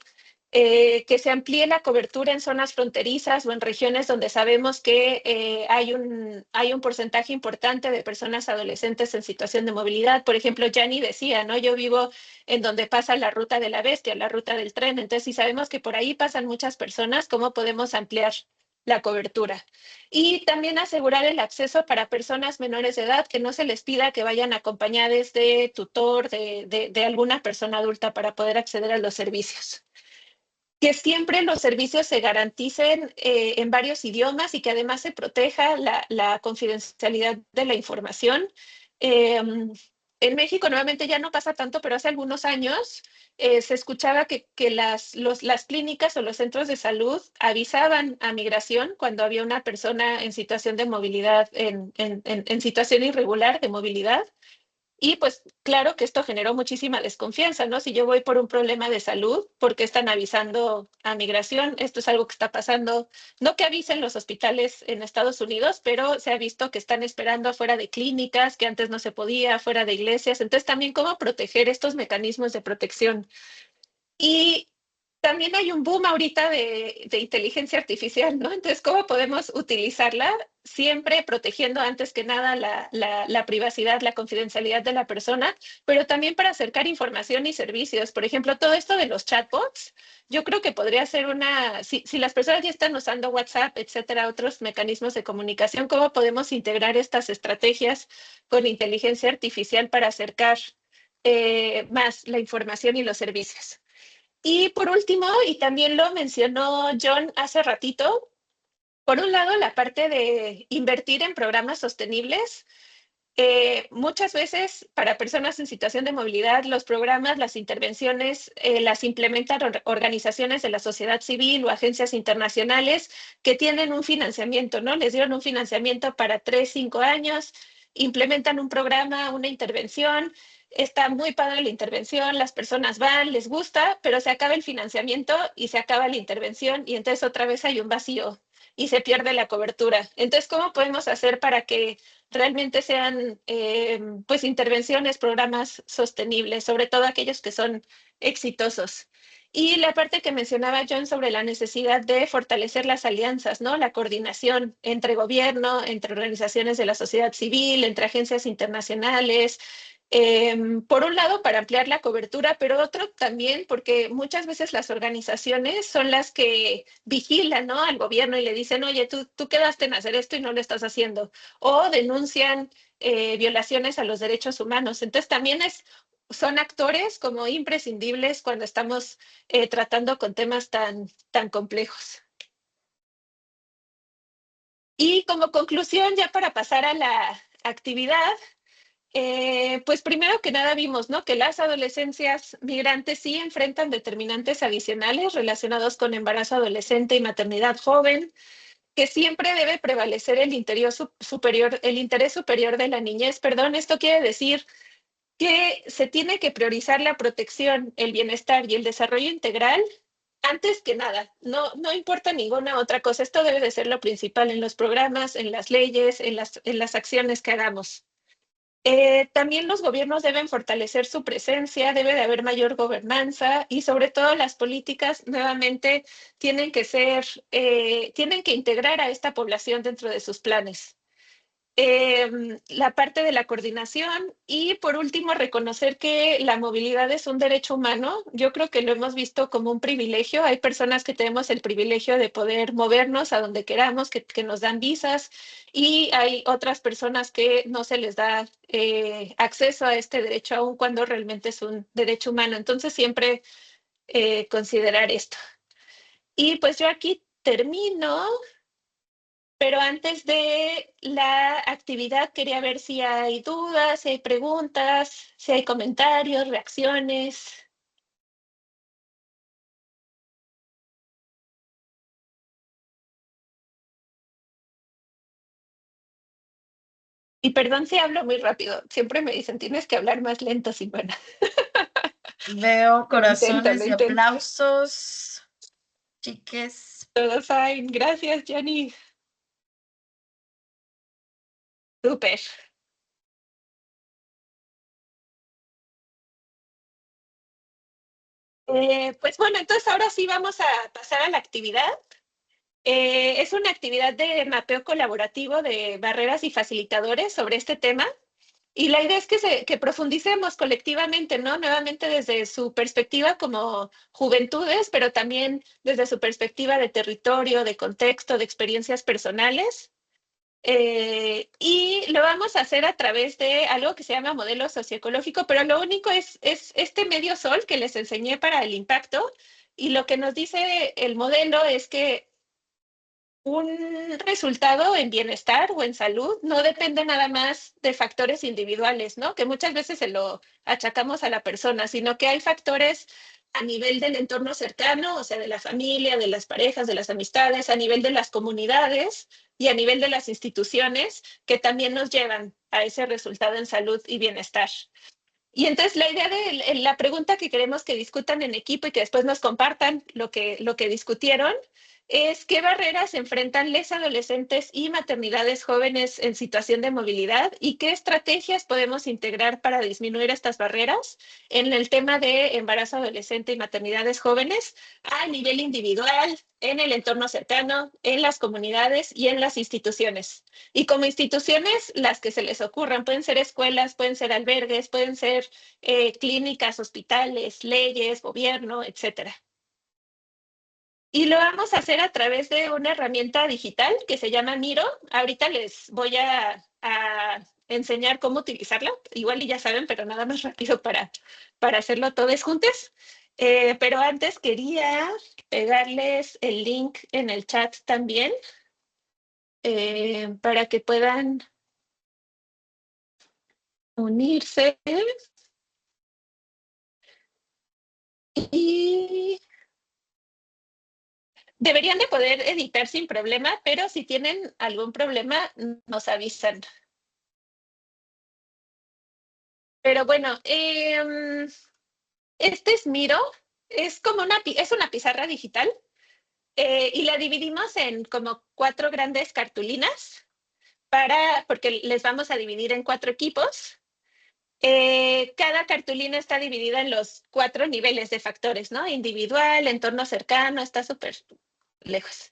que se amplíe la cobertura en zonas fronterizas o en regiones donde sabemos que hay un porcentaje importante de personas adolescentes en situación de movilidad. Por ejemplo, Yanni decía, ¿no? Yo vivo en donde pasa la ruta de la bestia, la ruta del tren. Entonces, si sabemos que por ahí pasan muchas personas, ¿cómo podemos ampliar la cobertura. Y también asegurar el acceso para personas menores de edad, que no se les pida que vayan acompañadas de tutor, de alguna persona adulta para poder acceder a los servicios. Que siempre los servicios se garanticen en varios idiomas y que además se proteja la confidencialidad de la información. En México nuevamente ya no pasa tanto, pero hace algunos años se escuchaba que las clínicas o los centros de salud avisaban a migración cuando había una persona en situación de movilidad, en situación irregular de movilidad. Y pues claro que esto generó muchísima desconfianza, ¿no? Si yo voy por un problema de salud, ¿por qué están avisando a migración? Esto es algo que está pasando, no que avisen los hospitales en Estados Unidos, pero se ha visto que están esperando afuera de clínicas, que antes no se podía, afuera de iglesias. Entonces también cómo proteger estos mecanismos de protección. Y también hay un boom ahorita de inteligencia artificial, ¿no? Entonces, ¿cómo podemos utilizarla? Siempre protegiendo antes que nada la privacidad, la confidencialidad de la persona, pero también para acercar información y servicios. Por ejemplo, todo esto de los chatbots, yo creo que podría ser si las personas ya están usando WhatsApp, etcétera, otros mecanismos de comunicación, ¿cómo podemos integrar estas estrategias con inteligencia artificial para acercar más la información y los servicios? Y por último, y también lo mencionó John hace ratito, por un lado, la parte de invertir en programas sostenibles. Muchas veces para personas en situación de movilidad, los programas, las intervenciones, las implementan organizaciones de la sociedad civil o agencias internacionales que tienen un financiamiento, ¿no? Les dieron un financiamiento para 3, 5 años, implementan un programa, una intervención, está muy padre la intervención, las personas van, les gusta, pero se acaba el financiamiento y se acaba la intervención y entonces otra vez hay un vacío y se pierde la cobertura. Entonces, ¿cómo podemos hacer para que realmente sean pues intervenciones, programas sostenibles, sobre todo aquellos que son exitosos? Y la parte que mencionaba John sobre la necesidad de fortalecer las alianzas, ¿no? La coordinación entre gobierno, entre organizaciones de la sociedad civil, entre agencias internacionales, por un lado, para ampliar la cobertura, pero otro también porque muchas veces las organizaciones son las que vigilan, ¿no? Al gobierno y le dicen, oye, tú quedaste en hacer esto y no lo estás haciendo, o denuncian violaciones a los derechos humanos. Entonces, también son actores como imprescindibles cuando estamos tratando con temas tan complejos. Y como conclusión, ya para pasar a la actividad, pues primero que nada vimos, ¿no? Que las adolescencias migrantes sí enfrentan determinantes adicionales relacionados con embarazo adolescente y maternidad joven, que siempre debe prevalecer el interés superior de la niñez. Perdón, esto quiere decir que se tiene que priorizar la protección, el bienestar y el desarrollo integral antes que nada. No importa ninguna otra cosa. Esto debe de ser lo principal en los programas, en las leyes, en las acciones que hagamos. También los gobiernos deben fortalecer su presencia, debe de haber mayor gobernanza y sobre todo las políticas nuevamente tienen que integrar a esta población dentro de sus planes. La parte de la coordinación y por último reconocer que la movilidad es un derecho humano. Yo creo que lo hemos visto como un privilegio. Hay personas que tenemos el privilegio de poder movernos a donde queramos, que nos dan visas y hay otras personas que no se les da acceso a este derecho aun cuando realmente es un derecho humano. Entonces siempre considerar esto. Y pues yo aquí termino. Pero antes de la actividad quería ver si hay dudas, si hay preguntas, si hay comentarios, reacciones. Y perdón si hablo muy rápido. Siempre me dicen, tienes que hablar más lento, Silvana. Veo Lo intento, lo corazones y intento. aplausos, chiques. Todo fine. Gracias, Jenny. Súper. Pues bueno, entonces ahora sí vamos a pasar a la actividad. Es una actividad de mapeo colaborativo de barreras y facilitadores sobre este tema. Y la idea es que profundicemos colectivamente, ¿no? Nuevamente desde su perspectiva como juventudes, pero también desde su perspectiva de territorio, de contexto, de experiencias personales. Y lo vamos a hacer a través de algo que se llama modelo socioecológico, pero lo único es este medio sol que les enseñé para el impacto. Y lo que nos dice el modelo es que un resultado en bienestar o en salud no depende nada más de factores individuales, ¿no? Que muchas veces se lo achacamos a la persona, sino que hay factores a nivel del entorno cercano, o sea, de la familia, de las parejas, de las amistades, a nivel de las comunidades y a nivel de las instituciones que también nos llevan a ese resultado en salud y bienestar. Y entonces la idea de la pregunta que queremos que discutan en equipo y que después nos compartan lo que discutieron es qué barreras enfrentan les adolescentes y maternidades jóvenes en situación de movilidad y qué estrategias podemos integrar para disminuir estas barreras en el tema de embarazo adolescente y maternidades jóvenes a nivel individual, en el entorno cercano, en las comunidades y en las instituciones. Y como instituciones, las que se les ocurran, pueden ser escuelas, pueden ser albergues, pueden ser clínicas, hospitales, leyes, gobierno, etcétera. Y lo vamos a hacer a través de una herramienta digital que se llama Miro. Ahorita les voy a enseñar cómo utilizarla. Igual y ya saben, pero nada más rápido para hacerlo todos juntos. Pero antes quería pegarles el link en el chat también para que puedan unirse. Y deberían de poder editar sin problema, pero si tienen algún problema, nos avisan. Pero bueno, este es Miro, es como es una pizarra digital y la dividimos en como 4 grandes cartulinas porque les vamos a dividir en 4 equipos. Cada cartulina está dividida en los 4 niveles de factores, ¿no? Individual, entorno cercano, está súper lejos.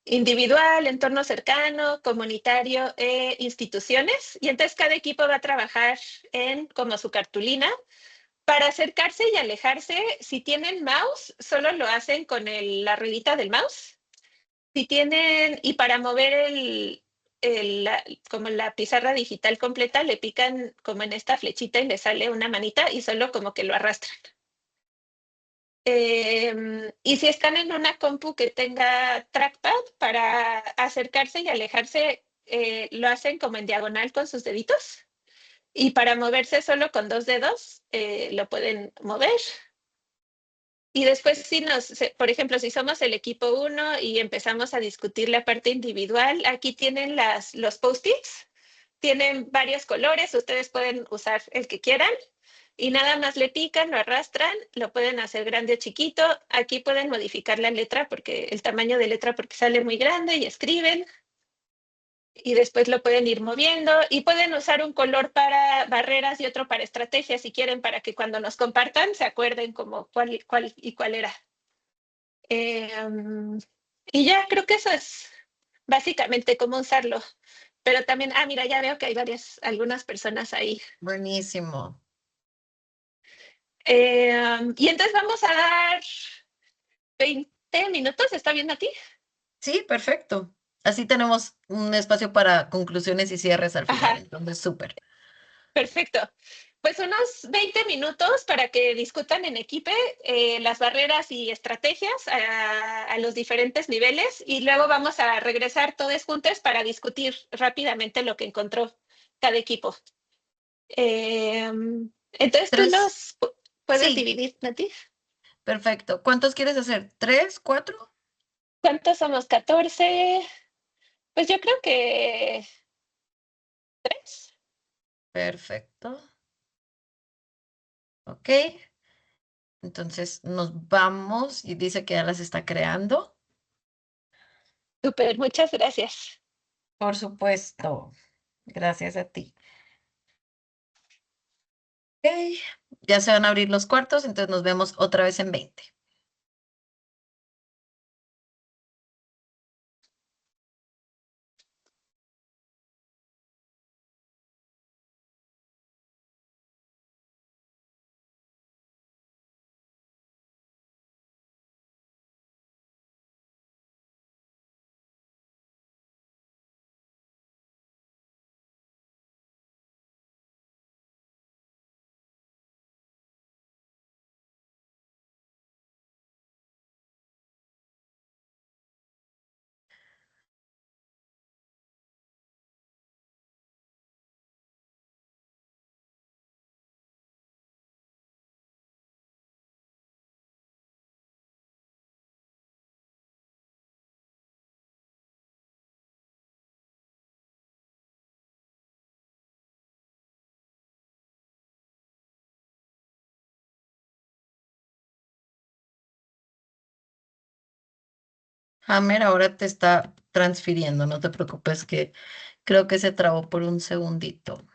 Individual, entorno cercano, comunitario e instituciones. Y entonces cada equipo va a trabajar en como su cartulina. Para acercarse y alejarse, si tienen mouse, solo lo hacen con la ruedita del mouse. Si tienen, y para mover como la pizarra digital completa, le pican como en esta flechita y le sale una manita y solo como que lo arrastran. Y si están en una compu que tenga trackpad, para acercarse y alejarse, lo hacen como en diagonal con sus deditos. Y para moverse solo con 2 dedos, lo pueden mover. Y después, por ejemplo, si somos el equipo 1 y empezamos a discutir la parte individual, aquí tienen los post-its, tienen varios colores, ustedes pueden usar el que quieran y nada más le pican, lo arrastran, lo pueden hacer grande o chiquito. Aquí pueden modificar la letra, el tamaño de letra porque sale muy grande y escriben. Y después lo pueden ir moviendo y pueden usar un color para barreras y otro para estrategias si quieren, para que cuando nos compartan se acuerden como cuál era. Y ya creo que eso es básicamente cómo usarlo. Pero también, mira, ya veo que hay algunas personas ahí. Buenísimo. Y entonces vamos a dar 20 minutos, ¿está bien a ti? Sí, perfecto. Así tenemos un espacio para conclusiones y cierres al final. Ajá, Entonces, súper. perfecto. Pues unos 20 minutos para que discutan en equipo las barreras y estrategias a los diferentes niveles y luego vamos a regresar todos juntos para discutir rápidamente lo que encontró cada equipo. Entonces tú Tres. los puedes Sí, dividir, Nati. perfecto. ¿Cuántos quieres hacer? ¿Tres? ¿Cuatro? ¿Cuántos somos? 14. Pues yo creo que 3. Perfecto. Ok. Entonces nos vamos y dice que ya las está creando. Súper, muchas gracias. Por supuesto. Gracias a ti. Ok. Ya se van a abrir los cuartos, entonces nos vemos otra vez en 20. Hammer ahora te está transfiriendo, no te preocupes que creo que se trabó por un segundito.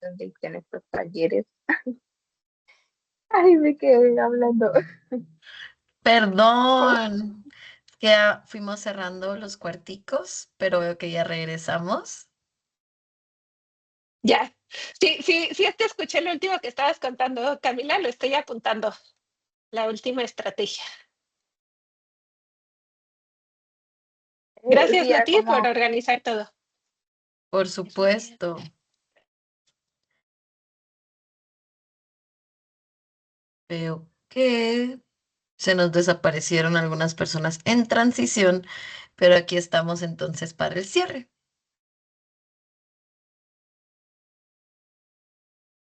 donde dicen estos talleres. Ay, me quedé hablando. Perdón, es que ya fuimos cerrando los cuarticos, pero veo que ya regresamos. Ya. Sí, sí, sí, te escuché lo último que estabas contando, Camila, lo estoy apuntando. La última estrategia. Gracias, Sí, era Nati, por como, organizar todo. Por supuesto. Veo que se nos desaparecieron algunas personas en transición, pero aquí estamos entonces para el cierre.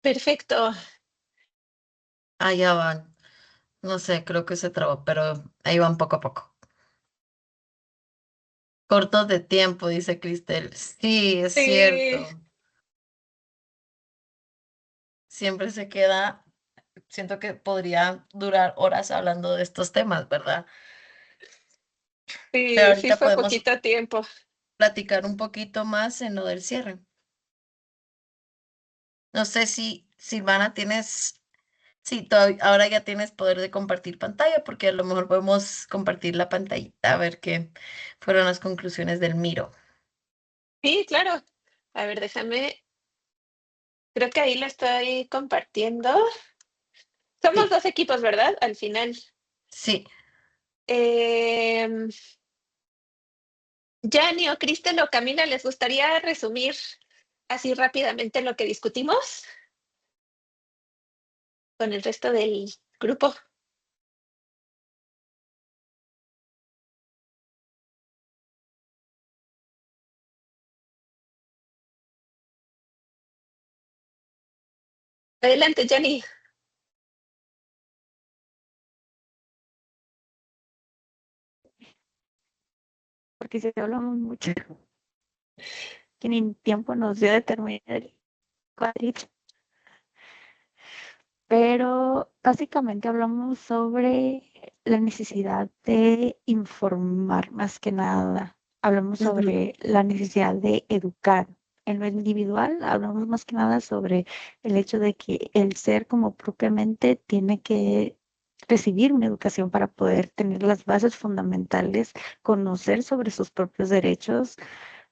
Perfecto. Allá van. No sé, creo que se trabó, pero ahí van poco a poco. Cortos de tiempo, dice Cristel. Sí, es Sí, cierto. Siempre se queda, siento que podría durar horas hablando de estos temas, ¿verdad? Pero sí, sí ahorita fue podemos poquito tiempo. platicar un poquito más en lo del cierre. No sé si, Silvana, tienes, sí, ahora ya tienes poder de compartir pantalla, porque a lo mejor podemos compartir la pantallita a ver qué fueron las conclusiones del Miro. Sí, claro. A ver, déjame. Creo que ahí lo estoy compartiendo. Somos Sí, dos equipos, ¿verdad? Al final. sí. Eh, Yanni o Cristel o Camila, ¿les gustaría resumir así rápidamente lo que discutimos con el resto del grupo? Adelante, Yanni. porque si hablamos mucho, que ni tiempo nos dio de terminar el cuadrito. Pero básicamente hablamos sobre la necesidad de informar más que nada. Hablamos Ujú, sobre la necesidad de educar. En lo individual, hablamos más que nada sobre el hecho de que el ser como propiamente tiene que recibir una educación para poder tener las bases fundamentales, conocer sobre sus propios derechos,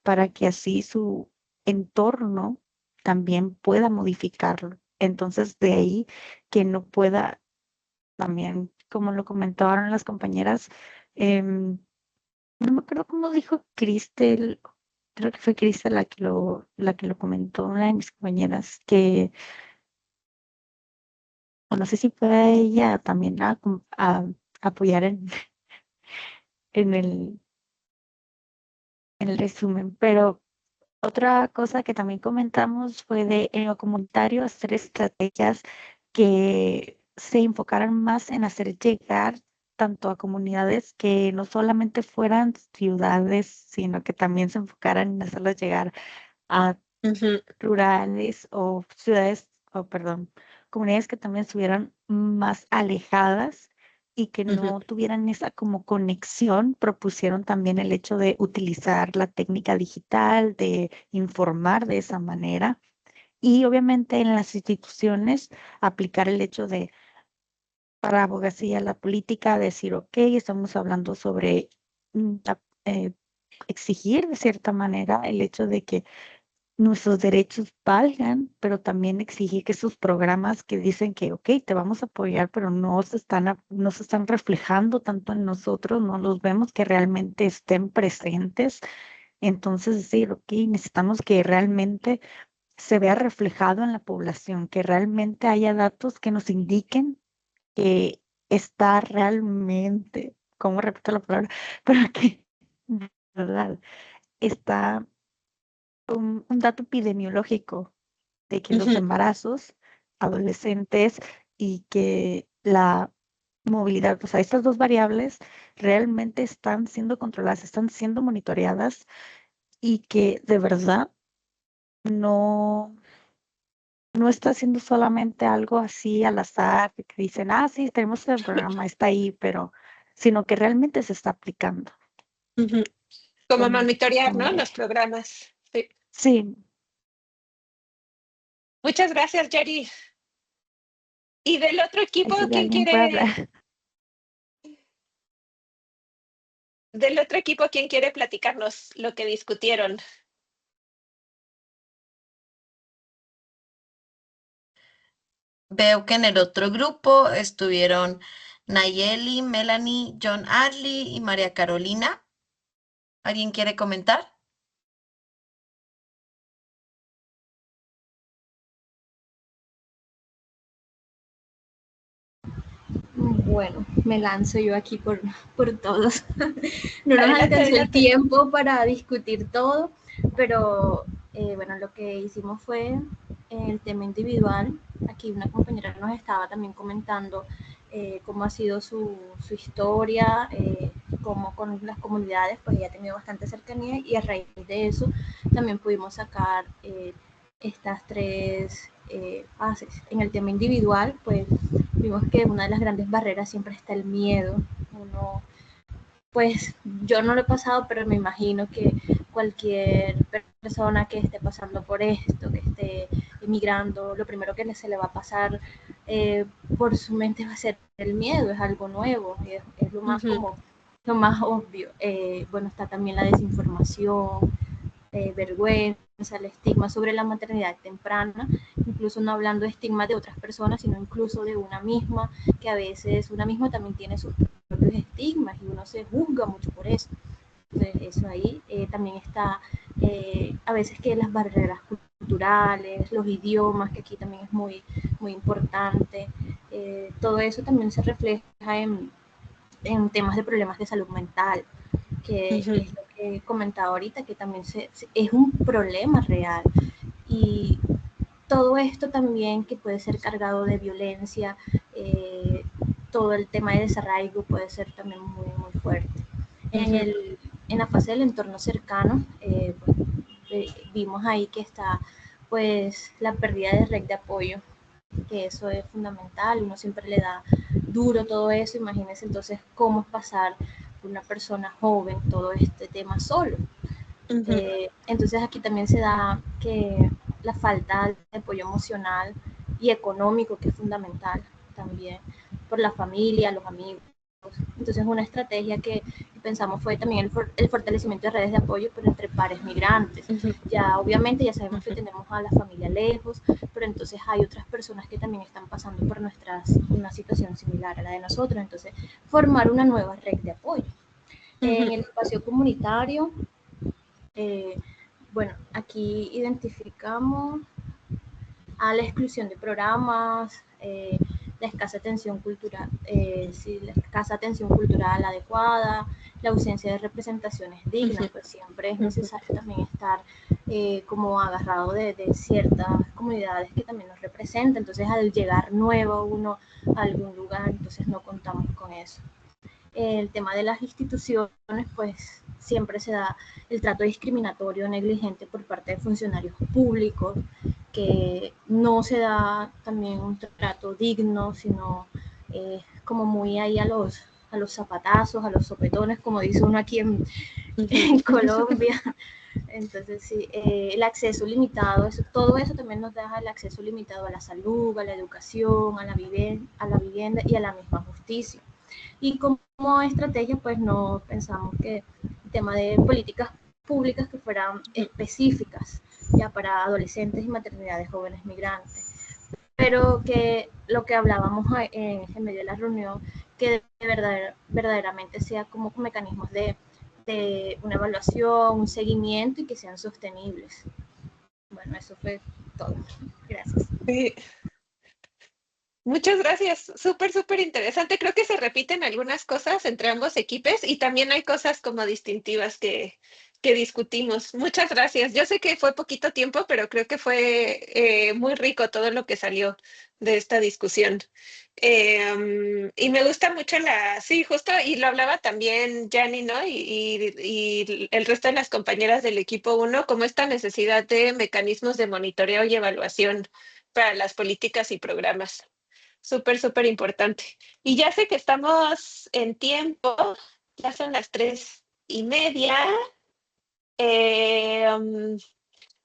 para que así su entorno también pueda modificarlo. Entonces, de ahí que no pueda también, como lo comentaron las compañeras, no me acuerdo cómo dijo Cristel, creo que fue Cristel la que lo comentó, una de mis compañeras, que, o no sé si fue ella también a apoyar en el, en el resumen, pero otra cosa que también comentamos fue de en lo comunitario hacer estrategias que se enfocaran más en hacer llegar tanto a comunidades que no solamente fueran ciudades, sino que también se enfocaran en hacerlas llegar a ujú, rurales o ciudades, o perdón, comunidades que también estuvieran más alejadas y que ujú, no tuvieran esa como conexión, propusieron también el hecho de utilizar la técnica digital, de informar de esa manera y obviamente en las instituciones aplicar el hecho de, para abogacía, la política, decir, ok, estamos hablando sobre eh, exigir de cierta manera el hecho de que nuestros derechos valgan, pero también exigir que esos programas que dicen que, ok, te vamos a apoyar, pero no se están reflejando tanto en nosotros, no los vemos que realmente estén presentes. Entonces decir, ok, necesitamos que realmente se vea reflejado en la población, que realmente haya datos que nos indiquen que está realmente, ¿cómo repito la palabra? Pero que, de verdad, está un dato epidemiológico de que los ujú, embarazos adolescentes y que la movilidad, o sea, estas dos variables realmente están siendo controladas, están siendo monitoreadas y que de verdad no, no está siendo solamente algo así al azar, que dicen, ah, sí, tenemos el programa, está ahí, pero, sino que realmente se está aplicando. ujú. Como Como, monitorear, como ¿no? de, Los programas. Sí. sí, Muchas gracias, Yari. Y del otro equipo, Así ¿quién alguien puede quiere? hablar. Del otro equipo, ¿quién quiere platicarnos lo que discutieron? Veo que en el otro grupo estuvieron Nayeli, Melanie, John Adley y María Carolina. ¿Alguien quiere comentar? Bueno, me lanzo yo aquí por todos. No nos Adelante, alcanzó el adelante. tiempo para discutir todo, pero bueno, lo que hicimos fue el tema individual. Aquí una compañera nos estaba también comentando cómo ha sido su historia, cómo con las comunidades, pues ella ha tenido bastante cercanía y a raíz de eso también pudimos sacar estas tres fases. En el tema individual, pues vimos que una de las grandes barreras siempre está el miedo. Uno, pues yo no lo he pasado, pero me imagino que cualquier persona que esté pasando por esto, que esté emigrando, lo primero que se le va a pasar por su mente va a ser el miedo, es algo nuevo, es lo más como lo más obvio. Bueno, está también la desinformación, vergüenza, el estigma sobre la maternidad temprana, incluso no hablando de estigma de otras personas, sino incluso de una misma, que a veces una misma también tiene sus propios estigmas y uno se juzga mucho por eso. Entonces, eso ahí también está, a veces que las barreras culturales, los idiomas, que aquí también es muy importante, todo eso también se refleja en temas de problemas de salud mental, que es lo que he comentado ahorita, que también es un problema real. Y todo esto también que puede ser cargado de violencia, todo el tema de desarraigo puede ser también muy fuerte. En la fase del entorno cercano, pues, vimos ahí que está pues la pérdida de red de apoyo, que eso es fundamental, uno siempre le da duro todo eso, imagínense entonces cómo pasar por una persona joven todo este tema solo. Entonces aquí también se da que la falta de apoyo emocional y económico, que es fundamental también, por la familia, los amigos. Entonces una estrategia que pensamos fue también el fortalecimiento de redes de apoyo, pero entre pares migrantes. Ya obviamente ya sabemos que tenemos a la familia lejos, pero entonces hay otras personas que también están pasando por una situación similar a la de nosotros. Entonces formar una nueva red de apoyo. En el espacio comunitario, bueno, aquí identificamos a la exclusión de programas, la escasa atención cultural, sí, la escasa atención cultural adecuada, la ausencia de representaciones dignas, pues siempre es necesario también estar como agarrado de ciertas comunidades que también nos representan. Entonces, al llegar nuevo uno a algún lugar, entonces no contamos con eso. El tema de las instituciones, pues siempre se da el trato discriminatorio negligente por parte de funcionarios públicos, que no se da también un trato digno, sino como muy ahí a los zapatazos, a los sopetones, como dice uno aquí en Colombia. Entonces, sí, el acceso limitado, todo eso también nos da el acceso limitado a la salud, a la educación, a la vivienda y a la misma justicia. Y como estrategia, pues no pensamos que el tema de políticas públicas que fueran específicas ya para adolescentes y maternidades jóvenes migrantes, pero que lo que hablábamos en medio de la reunión, que verdaderamente sea como mecanismos de una evaluación, un seguimiento y que sean sostenibles. Bueno, eso fue todo. Gracias. Sí. Muchas gracias, súper interesante. Creo que se repiten algunas cosas entre ambos equipos y también hay cosas como distintivas que discutimos. Muchas gracias. Yo sé que fue poquito tiempo, pero creo que fue muy rico todo lo que salió de esta discusión. Y me gusta mucho sí, justo, y lo hablaba también Yanni, ¿no? Y el resto de las compañeras del equipo uno, como esta necesidad de mecanismos de monitoreo y evaluación para las políticas y programas. Súper importante. Y ya sé que estamos en tiempo, ya son las 3:30.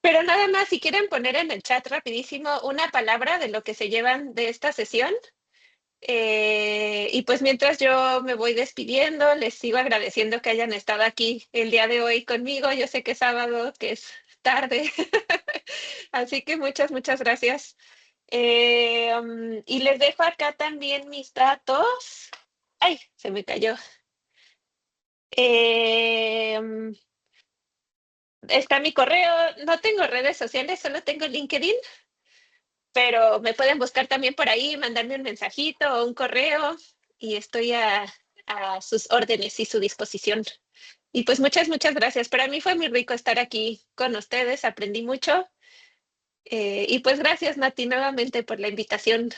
Pero nada más, si quieren poner en el chat rapidísimo una palabra de lo que se llevan de esta sesión. Y pues mientras yo me voy despidiendo, les sigo agradeciendo que hayan estado aquí el día de hoy conmigo. Yo sé que es sábado, que es tarde. Así que muchas gracias. Y les dejo acá también mis datos. Ay, se me cayó. Está mi correo. No tengo redes sociales, solo tengo LinkedIn, pero me pueden buscar también por ahí, mandarme un mensajito o un correo y estoy a sus órdenes y su disposición. Y pues muchas gracias. Para mí fue muy rico estar aquí con ustedes, aprendí mucho. Y pues gracias, Nati, nuevamente por la invitación.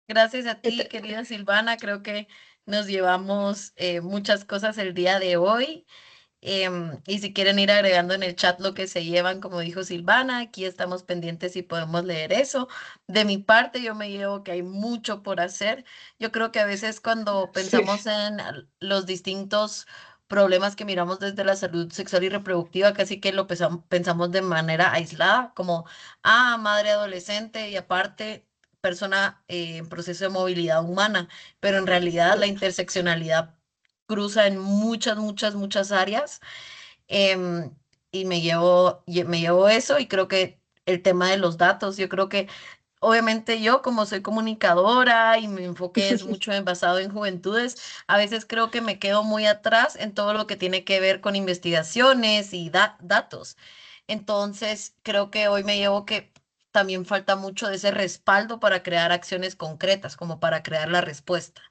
Gracias a ti, querida Silvana. Creo que nos llevamos muchas cosas el día de hoy. Y si quieren ir agregando en el chat lo que se llevan, como dijo Silvana, aquí estamos pendientes y podemos leer eso. De mi parte, yo me llevo que hay mucho por hacer. Yo creo que a veces cuando pensamos en los distintos problemas que miramos desde la salud sexual y reproductiva, casi que lo pensamos de manera aislada, como, madre adolescente y aparte persona en proceso de movilidad humana, pero en realidad la interseccionalidad cruza en muchas áreas. em, y me llevo eso y creo que el tema de los datos, yo creo que obviamente yo como soy comunicadora y mi enfoque es mucho basado en juventudes, a veces creo que me quedo muy atrás en todo lo que tiene que ver con investigaciones y datos. Entonces, creo que hoy me llevo que también falta mucho de ese respaldo para crear acciones concretas, como para crear la respuesta.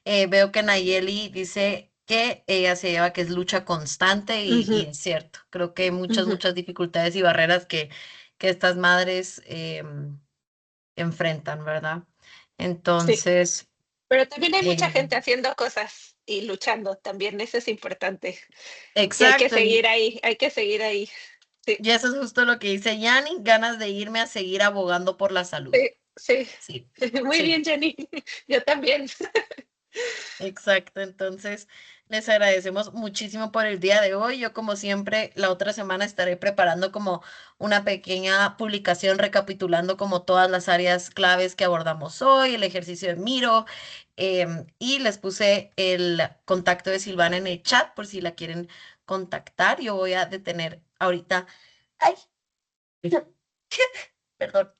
Veo que Nayeli dice que ella se lleva que es lucha constante y es cierto. Creo que hay muchas dificultades y barreras que estas madres enfrentan, ¿verdad? Sí, Entonces, pero también hay mucha eh, gente haciendo cosas y luchando también, eso es importante. Y hay que exacto. seguir ahí, hay que seguir ahí. Sí, Y eso es justo lo que dice Yanni, ganas de irme a seguir abogando por la salud. sí, sí. Sí, Muy sí. bien, Jenny. Yo también. Exacto, entonces les agradecemos muchísimo por el día de hoy. Yo como siempre la otra semana estaré preparando como una pequeña publicación recapitulando como todas las áreas claves que abordamos hoy, el ejercicio de Miro, y les puse el contacto de Silvana en el chat por si la quieren contactar. Yo voy a detener ahorita, ay, perdón,